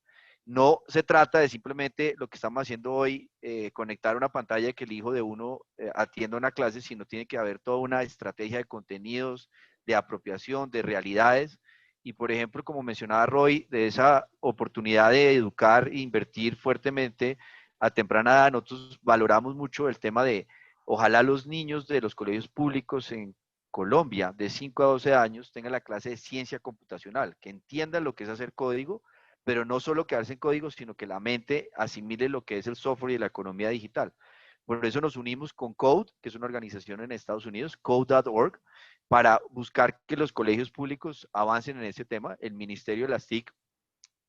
S4: No se trata de simplemente lo que estamos haciendo hoy, conectar una pantalla y que el hijo de uno atienda una clase, sino tiene que haber toda una estrategia de contenidos, de apropiación, de realidades. Y por ejemplo, como mencionaba Roy, de esa oportunidad de educar e invertir fuertemente a temprana edad, nosotros valoramos mucho el tema de, ojalá los niños de los colegios públicos en Colombia, de 5 a 12 años, tengan la clase de ciencia computacional, que entiendan lo que es hacer código, pero no solo quedarse en código, sino que la mente asimile lo que es el software y la economía digital. Por eso nos unimos con Code, que es una organización en Estados Unidos, code.org, para buscar que los colegios públicos avancen en ese tema. El Ministerio de las TIC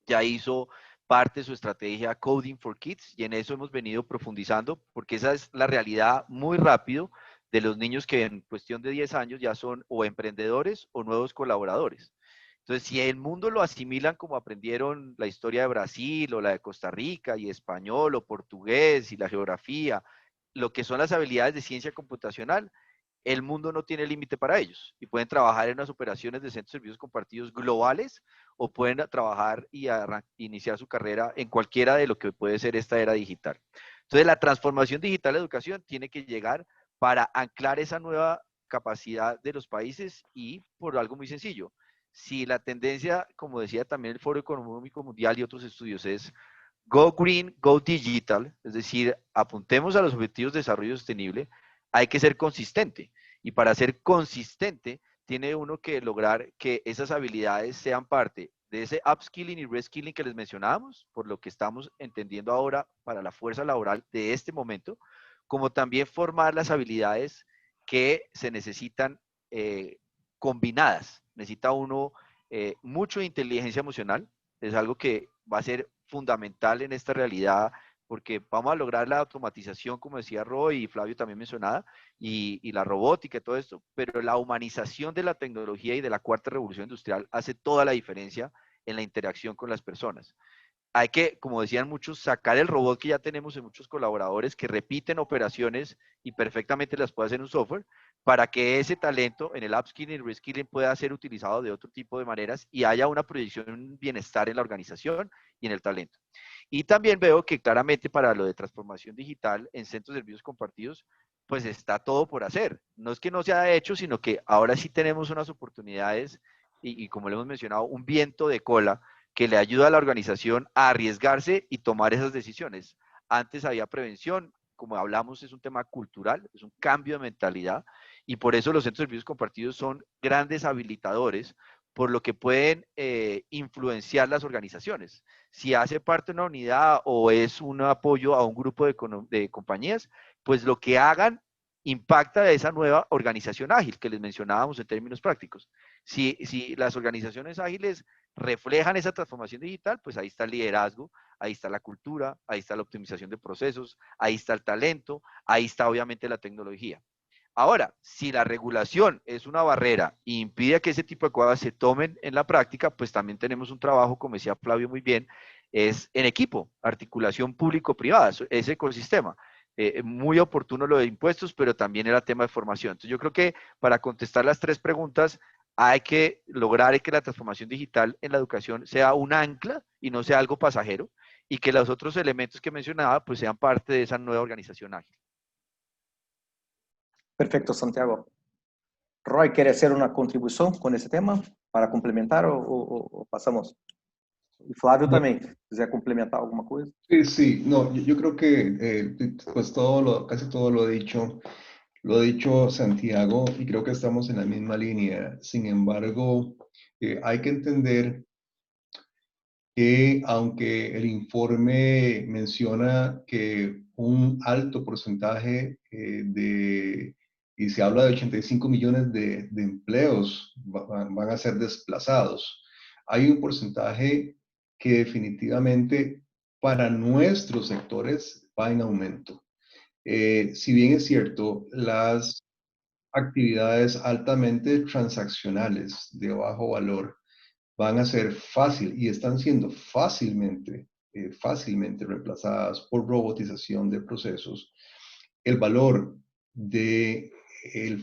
S4: ya hizo parte de su estrategia Coding for Kids, y en eso hemos venido profundizando, porque esa es la realidad muy rápido de los niños que en cuestión de 10 años ya son o emprendedores o nuevos colaboradores. Entonces, si el mundo lo asimilan como aprendieron la historia de Brasil o la de Costa Rica, y español o portugués y la geografía, lo que son las habilidades de ciencia computacional, el mundo no tiene límite para ellos y pueden trabajar en unas operaciones de centros de servicios compartidos globales, o pueden trabajar y iniciar su carrera en cualquiera de lo que puede ser esta era digital. Entonces, la transformación digital de educación tiene que llegar para anclar esa nueva capacidad de los países, y por algo muy sencillo. Si la tendencia, como decía también el Foro Económico Mundial y otros estudios, es Go Green, Go Digital, es decir, apuntemos a los objetivos de desarrollo sostenible, hay que ser consistente. Y para ser consistente, tiene uno que lograr que esas habilidades sean parte de ese upskilling y reskilling que les mencionábamos, por lo que estamos entendiendo ahora para la fuerza laboral de este momento, como también formar las habilidades que se necesitan combinadas. Necesita uno mucho inteligencia emocional, es algo que va a ser fundamental en esta realidad, porque vamos a lograr la automatización, como decía Roy y Flavio también mencionaba, y la robótica y todo esto, pero la humanización de la tecnología y de la cuarta revolución industrial hace toda la diferencia en la interacción con las personas. Hay que, como decían muchos, sacar el robot que ya tenemos en muchos colaboradores que repiten operaciones y perfectamente las puede hacer un software, para que ese talento en el upskilling y reskilling pueda ser utilizado de otro tipo de maneras y haya una proyección, un bienestar en la organización y en el talento. Y también veo que claramente para lo de transformación digital en centros de servicios compartidos, pues está todo por hacer. No es que no se haya hecho, sino que ahora sí tenemos unas oportunidades y como le hemos mencionado, un viento de cola que le ayuda a la organización a arriesgarse y tomar esas decisiones. Antes había prevención, como hablamos, es un tema cultural, es un cambio de mentalidad, y por eso los centros de servicios compartidos son grandes habilitadores, por lo que pueden influenciar las organizaciones. Si hace parte de una unidad o es un apoyo a un grupo de compañías, pues lo que hagan impacta de esa nueva organización ágil que les mencionábamos en términos prácticos. Si las organizaciones ágiles reflejan esa transformación digital, pues ahí está el liderazgo, ahí está la cultura, ahí está la optimización de procesos, ahí está el talento, ahí está obviamente la tecnología. Ahora, si la regulación es una barrera e impide que ese tipo de cosas se tomen en la práctica, pues también tenemos un trabajo, como decía Flavio muy bien, es en equipo, articulación público-privada, ese ecosistema. Muy oportuno lo de impuestos, pero también era tema de formación. Entonces yo creo que para contestar las tres preguntas, hay que lograr que la transformación digital en la educación sea un ancla y no sea algo pasajero, y que los otros elementos que mencionaba pues sean parte de esa nueva organización ágil.
S1: Perfecto, Santiago. Roy, ¿quiere hacer una contribución con ese tema para complementar o pasamos? Y Flávio
S3: No,
S1: también, si quiser complementar alguna cosa.
S3: sí, sí, no, yo creo que pues casi todo lo ha dicho Santiago, y creo que estamos en la misma línea. Sin embargo, hay que entender que aunque el informe menciona que un alto porcentaje y se habla de 85 millones de empleos van a ser desplazados. Hay un porcentaje que definitivamente para nuestros sectores va en aumento. Si bien es cierto, las actividades altamente transaccionales de bajo valor van a ser fácil y están siendo fácilmente reemplazadas por robotización de procesos. El valor del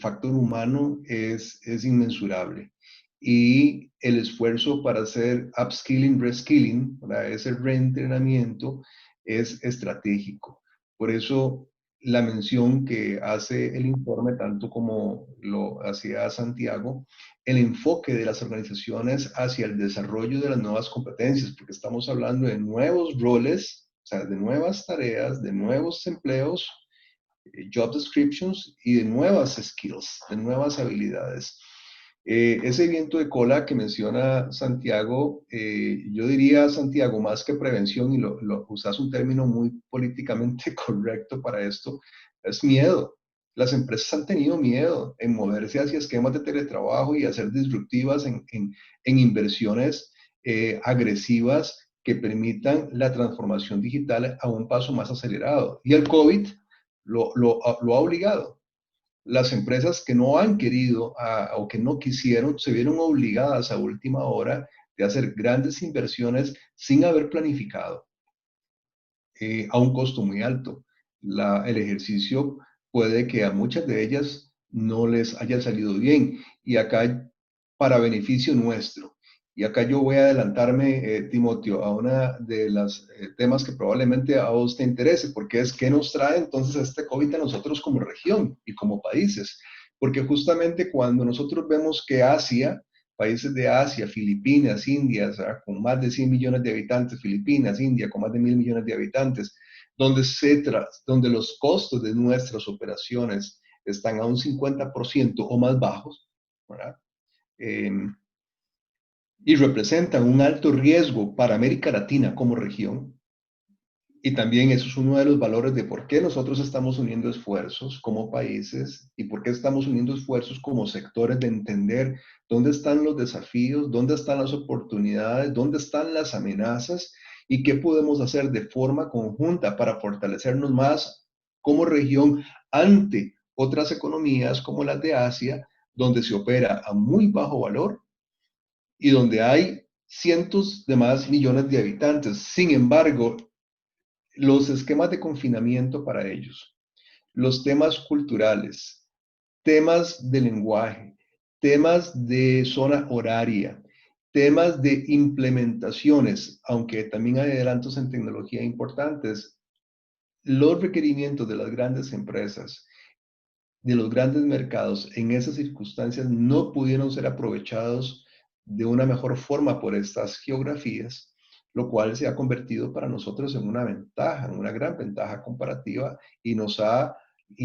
S3: factor humano es inmensurable y el esfuerzo para hacer upskilling, reskilling, para ese reentrenamiento es estratégico. Por eso la mención que hace el informe, tanto como lo hacía Santiago, el enfoque de las organizaciones hacia el desarrollo de las nuevas competencias, porque estamos hablando de nuevos roles, o sea, de nuevas tareas, de nuevos empleos, job descriptions y de nuevas skills, de nuevas habilidades. Ese viento de cola que menciona Santiago, yo diría, Santiago, más que prevención, y usas un término muy políticamente correcto para esto, es miedo. Las empresas han tenido miedo en moverse hacia esquemas de teletrabajo y hacer disruptivas en inversiones agresivas que permitan la transformación digital a un paso más acelerado. Y el COVID lo ha obligado. Las empresas que no han querido o que no quisieron se vieron obligadas a última hora de hacer grandes inversiones sin haber planificado a un costo muy alto. El ejercicio puede que a muchas de ellas no les haya salido bien y acá para beneficio nuestro. Y acá yo voy a adelantarme, Timoteo, a una de los temas que probablemente a vos te interese, porque es qué nos trae entonces este COVID a nosotros como región y como países. Porque justamente cuando nosotros vemos que Asia, países de Asia, Filipinas, India, con más de 100 millones de habitantes, Filipinas, India, con más de 1.000 millones de habitantes, donde los costos de nuestras operaciones están a un 50% o más bajos, ¿verdad? Y representan un alto riesgo para América Latina como región. Y también eso es uno de los valores de por qué nosotros estamos uniendo esfuerzos como países y por qué estamos uniendo esfuerzos como sectores de entender dónde están los desafíos, dónde están las oportunidades, dónde están las amenazas y qué podemos hacer de forma conjunta para fortalecernos más como región ante otras economías como las de Asia, donde se opera a muy bajo valor y donde hay cientos de más millones de habitantes. Sin embargo, los esquemas de confinamiento para ellos, los temas culturales, temas de lenguaje, temas de zona horaria, temas de implementaciones, aunque también hay adelantos en tecnología importantes, los requerimientos de las grandes empresas, de los grandes mercados en esas circunstancias no pudieron ser aprovechados de una mejor forma por estas geografías, lo cual se ha convertido para nosotros en una ventaja, en una gran ventaja comparativa y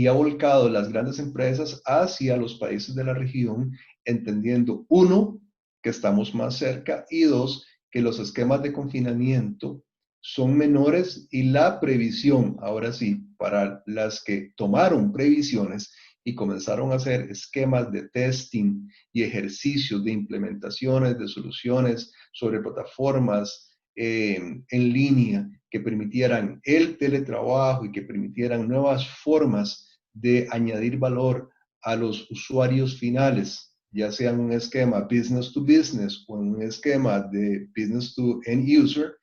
S3: ha volcado las grandes empresas hacia los países de la región, entendiendo, uno, que estamos más cerca y dos, que los esquemas de confinamiento son menores y la previsión, ahora sí, para las que tomaron previsiones y comenzaron a hacer esquemas de testing y ejercicios de implementaciones de soluciones sobre plataformas en línea que permitieran el teletrabajo y que permitieran nuevas formas de añadir valor a los usuarios finales, ya sea en un esquema business to business o en un esquema de business to end user,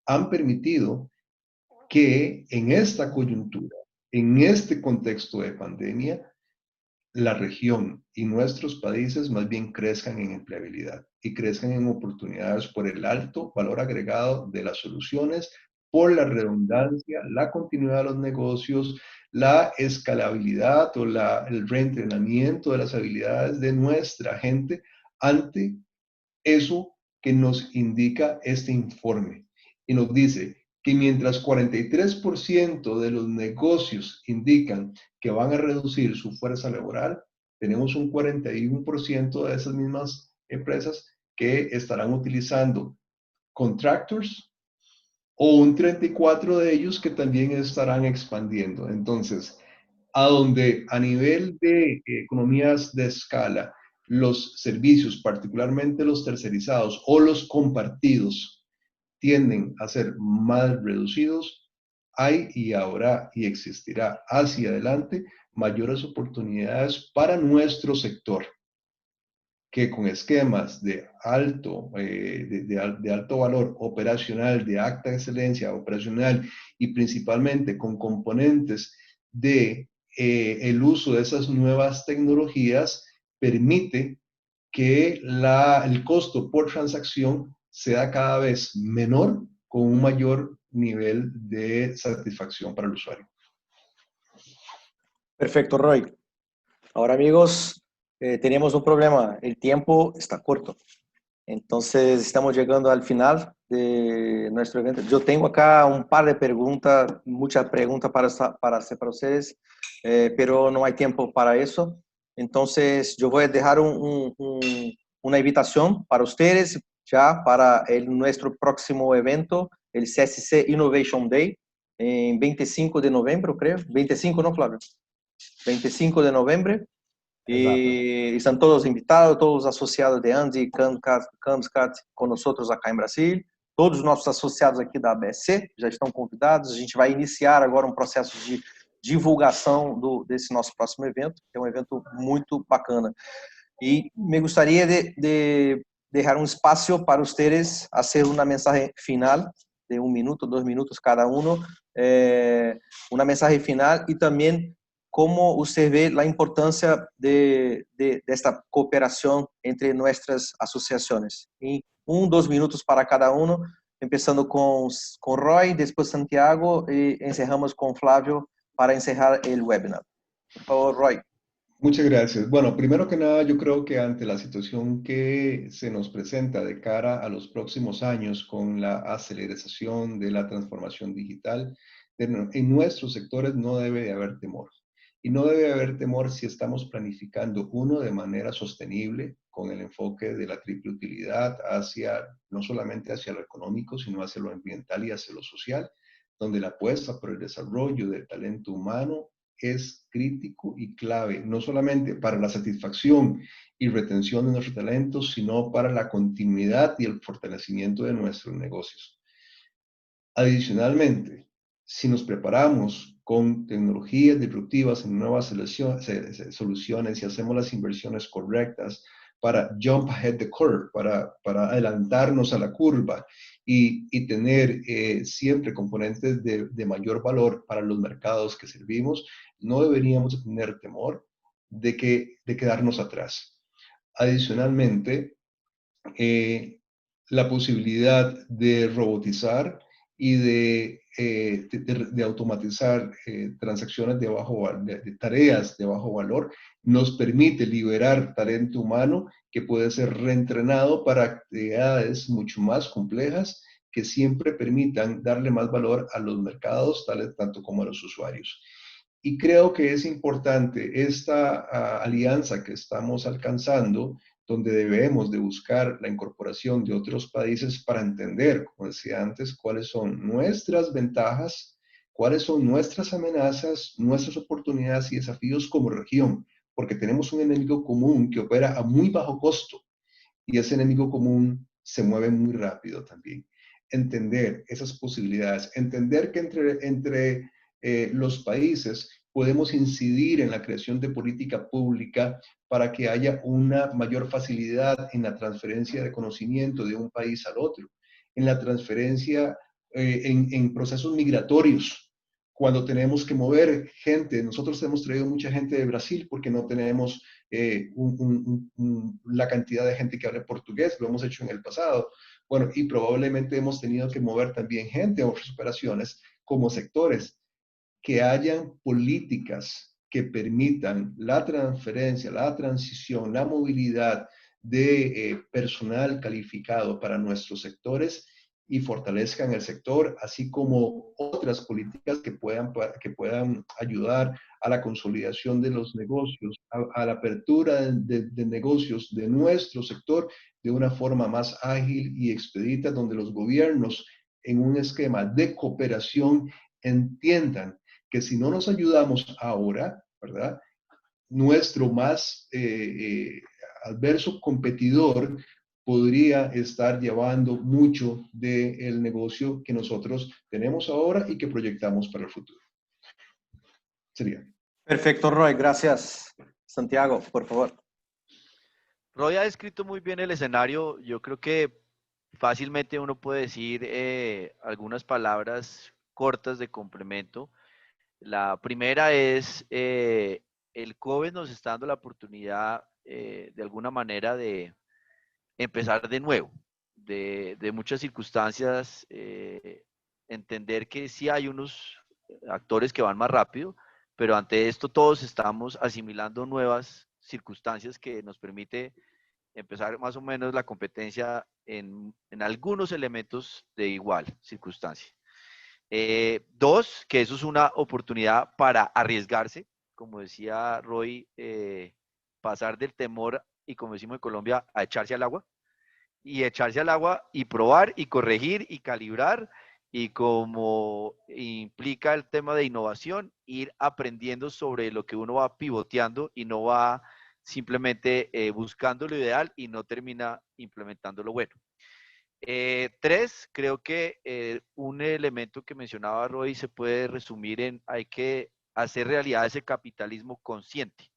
S3: han permitido que en esta coyuntura, en este contexto de pandemia, la región y nuestros países más bien crezcan en empleabilidad y crezcan en oportunidades por el alto valor agregado de las soluciones, por la redundancia, la continuidad de los negocios, la escalabilidad o el reentrenamiento de las habilidades de nuestra gente ante eso que nos indica este informe. Y nos dice que mientras 43% de los negocios indican que van a reducir su fuerza laboral, tenemos un 41% de esas mismas empresas que estarán utilizando contractors o un 34% de ellos que también estarán expandiendo. Entonces, a donde a nivel de economías de escala los servicios, particularmente los tercerizados o los compartidos, tienden a ser más reducidos, hay y habrá y existirá hacia adelante mayores oportunidades para nuestro sector, que con esquemas de alto valor operacional, de alta excelencia operacional y principalmente con componentes de el uso de esas nuevas tecnologías, permite que el costo por transacción sea cada vez menor con un mayor nivel de satisfacción para el usuario.
S1: Perfecto, Roy. Ahora, amigos, tenemos un problema. El tiempo está corto. Entonces, estamos llegando al final de nuestro evento. Yo tengo acá un par de preguntas, muchas preguntas para hacer para ustedes, pero no hay tiempo para eso. Entonces, yo voy a dejar una invitación para ustedes ya para nuestro próximo evento, el CSC Innovation Day, en 25 de noviembre, creo. 25, ¿no, Flávio? 25 de noviembre. E estão todos invitados, todos os associados de Andy, Camscat, com nós aqui em Brasil. Todos os nossos associados aqui da ABSC já estão convidados. A gente vai iniciar agora um processo de divulgação desse nosso próximo evento, que é um evento muito bacana. E me gostaria de deixar um espaço para vocês fazer uma mensagem final, de 1 minuto, 2 minutos cada um, uma mensagem final e também como usted ve la importancia de esta cooperación entre nuestras asociaciones. Y 1, 2 minutos para cada uno, empezando con Roy, después Santiago y encerramos con Flavio para encerrar el webinar. Por favor, Roy.
S3: Muchas gracias. Bueno, primero que nada, yo creo que ante la situación que se nos presenta de cara a los próximos años con la aceleración de la transformación digital, en nuestros sectores no debe de haber temor. Y no debe haber temor si estamos planificando uno de manera sostenible con el enfoque de la triple utilidad no solamente hacia lo económico, sino hacia lo ambiental y hacia lo social, donde la apuesta por el desarrollo del talento humano es crítico y clave, no solamente para la satisfacción y retención de nuestros talentos, sino para la continuidad y el fortalecimiento de nuestros negocios. Adicionalmente, si nos preparamos con tecnologías disruptivas en nuevas soluciones y hacemos las inversiones correctas para jump ahead the curve, para adelantarnos a la curva y tener siempre componentes de mayor valor para los mercados que servimos, no deberíamos tener temor de quedarnos atrás. Adicionalmente, la posibilidad de robotizar y de automatizar transacciones de tareas de bajo valor nos permite liberar talento humano que puede ser reentrenado para actividades mucho más complejas que siempre permitan darle más valor a los mercados, tanto como a los usuarios. Y creo que es importante esta alianza que estamos alcanzando, donde debemos de buscar la incorporación de otros países para entender, como decía antes, cuáles son nuestras ventajas, cuáles son nuestras amenazas, nuestras oportunidades y desafíos como región, porque tenemos un enemigo común que opera a muy bajo costo y ese enemigo común se mueve muy rápido también. Entender esas posibilidades, entender que entre los países podemos incidir en la creación de política pública para que haya una mayor facilidad en la transferencia de conocimiento de un país al otro, en la transferencia en procesos migratorios, cuando tenemos que mover gente. Nosotros hemos traído mucha gente de Brasil porque no tenemos la cantidad de gente que hable portugués, lo hemos hecho en el pasado. Bueno, y probablemente hemos tenido que mover también gente a otras operaciones como sectores, que hayan políticas que permitan la transferencia, la transición, la movilidad de personal calificado para nuestros sectores y fortalezcan el sector, así como otras políticas que puedan ayudar a la consolidación de los negocios, a la apertura de negocios de nuestro sector de una forma más ágil y expedita, donde los gobiernos en un esquema de cooperación entiendan que si no nos ayudamos ahora, ¿verdad? Nuestro más adverso competidor podría estar llevando mucho del negocio que nosotros tenemos ahora y que proyectamos para el futuro. Sería.
S1: Perfecto, Roy. Gracias. Santiago, por favor.
S4: Roy ha descrito muy bien el escenario. Yo creo que fácilmente uno puede decir algunas palabras cortas de complemento. La primera es, el COVID nos está dando la oportunidad de alguna manera de empezar de nuevo, de muchas circunstancias, entender que sí hay unos actores que van más rápido, pero ante esto todos estamos asimilando nuevas circunstancias que nos permite empezar más o menos la competencia en algunos elementos de igual circunstancia. Dos, que eso es una oportunidad para arriesgarse, como decía Roy, pasar del temor y como decimos en Colombia, a echarse al agua, y echarse al agua y probar y corregir y calibrar, y como implica el tema de innovación, ir aprendiendo sobre lo que uno va pivoteando y no va simplemente buscando lo ideal y no termina implementando lo bueno. Tres, creo que un elemento que mencionaba Roy se puede resumir en hay que hacer realidad ese capitalismo consciente,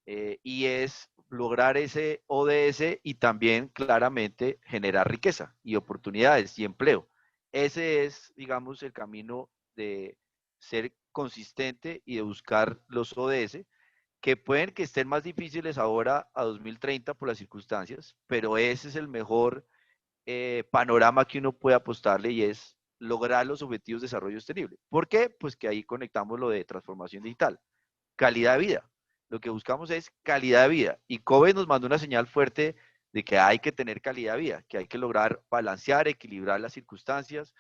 S4: y es lograr ese ODS y también claramente generar riqueza y oportunidades y empleo. Ese es, digamos, el camino de ser consistente y de buscar los ODS, que pueden que estén más difíciles ahora a 2030 por las circunstancias, pero ese es el mejor panorama que uno puede apostarle, y es lograr los objetivos de desarrollo sostenible. ¿Por qué? Pues que ahí conectamos lo de transformación digital. Calidad de vida. Lo que buscamos es calidad de vida. Y COVID nos mandó una señal fuerte de que hay que tener calidad de vida, que hay que lograr balancear, equilibrar las circunstancias,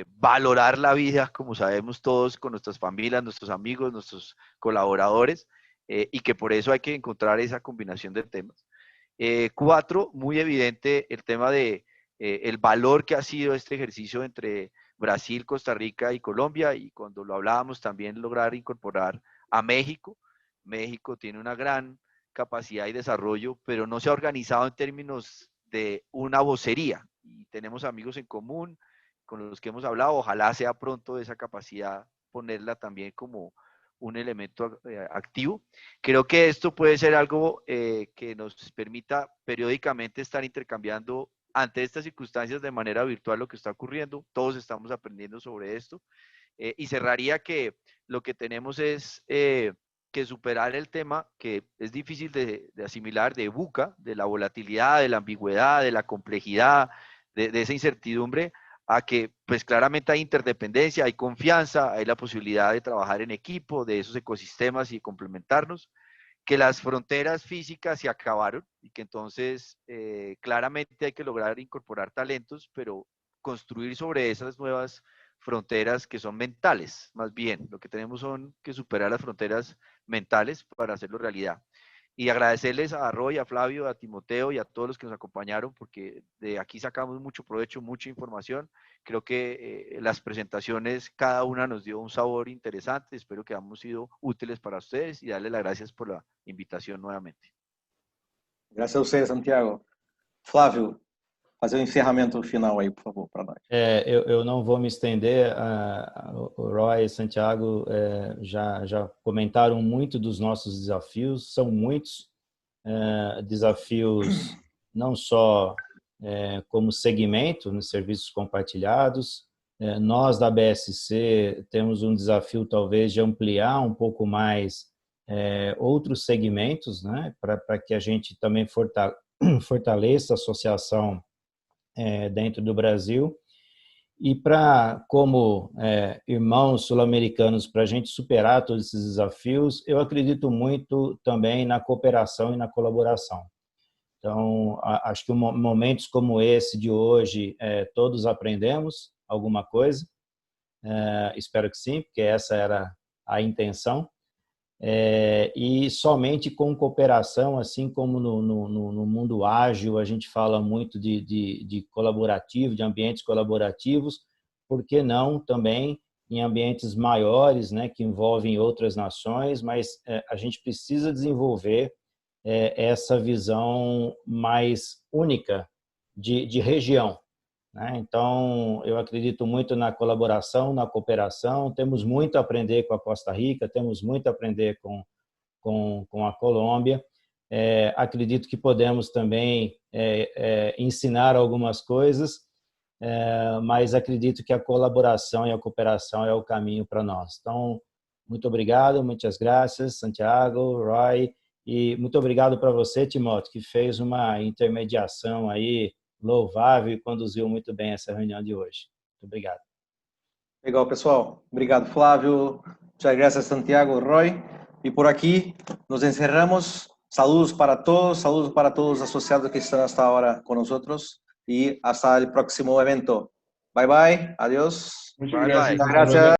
S4: valorar la vida, como sabemos todos, con nuestras familias, nuestros amigos, nuestros colaboradores, y que por eso hay que encontrar esa combinación de temas. Cuatro, muy evidente el tema de el valor que ha sido este ejercicio entre Brasil, Costa Rica y Colombia, y cuando lo hablábamos también lograr incorporar a México. México tiene una gran capacidad y desarrollo, pero no se ha organizado en términos de una vocería, y tenemos amigos en común con los que hemos hablado. Ojalá sea pronto esa capacidad ponerla también como un elemento activo. Creo que esto puede ser algo que nos permita periódicamente estar intercambiando ante estas circunstancias de manera virtual lo que está ocurriendo. Todos estamos aprendiendo sobre esto. Y cerraría que lo que tenemos es que superar el tema que es difícil de asimilar, de VUCA, de la volatilidad, de la ambigüedad, de la complejidad, de esa incertidumbre, a que pues claramente hay interdependencia, hay confianza, hay la posibilidad de trabajar en equipo, de esos ecosistemas y complementarnos, que las fronteras físicas se acabaron y que entonces claramente hay que lograr incorporar talentos, pero construir sobre esas nuevas fronteras que son mentales, más bien. Lo que tenemos son que superar las fronteras mentales para hacerlo realidad. Y agradecerles a Roy, a Flavio, a Timoteo y a todos los que nos acompañaron, porque de aquí sacamos mucho provecho, mucha información. Creo que las presentaciones, cada una nos dio un sabor interesante. Espero que hayamos sido útiles para ustedes, y darles las gracias por la invitación nuevamente.
S1: Graças a você, Santiago. Flávio, fazer o encerramento final aí, por favor, para nós.
S2: Eu não vou me estender. O Roy e Santiago já comentaram muito dos nossos desafios. São muitos desafios, não só como segmento nos serviços compartilhados. Nós da BSC temos um desafio talvez de ampliar um pouco mais outros segmentos, né, para que a gente também fortaleça a associação dentro do Brasil. E como irmãos sul-americanos, para a gente superar todos esses desafios, eu acredito muito também na cooperação e na colaboração. Então, acho que momentos como esse de hoje, todos aprendemos alguma coisa. Espero que sim, porque essa era a intenção. E somente com cooperação, assim como no mundo ágil, a gente fala muito de colaborativo, de ambientes colaborativos, por que não também em ambientes maiores, né, que envolvem outras nações, mas a gente precisa desenvolver essa visão mais única de região, né? Então, eu acredito muito na colaboração, na cooperação. Temos muito a aprender com a Costa Rica, temos muito a aprender com a Colômbia. Acredito que podemos também ensinar algumas coisas, mas acredito que a colaboração e a cooperação é o caminho para nós. Então, muito obrigado, muitas graças, Santiago, Roy, e muito obrigado para você, Timóteo, que fez uma intermediação aí louvável e conduziu muito bem essa reunião de hoje. Muito obrigado.
S1: Legal, pessoal. Obrigado, Flávio. Muchas gracias, Santiago, Roy. E por aqui nos encerramos. Saludos para todos los asociados que están hasta ahora con nosotros y hasta el próximo evento. Bye bye, adiós.
S3: Muchas
S4: Bye,
S3: gracias.
S4: bye.
S1: Gracias.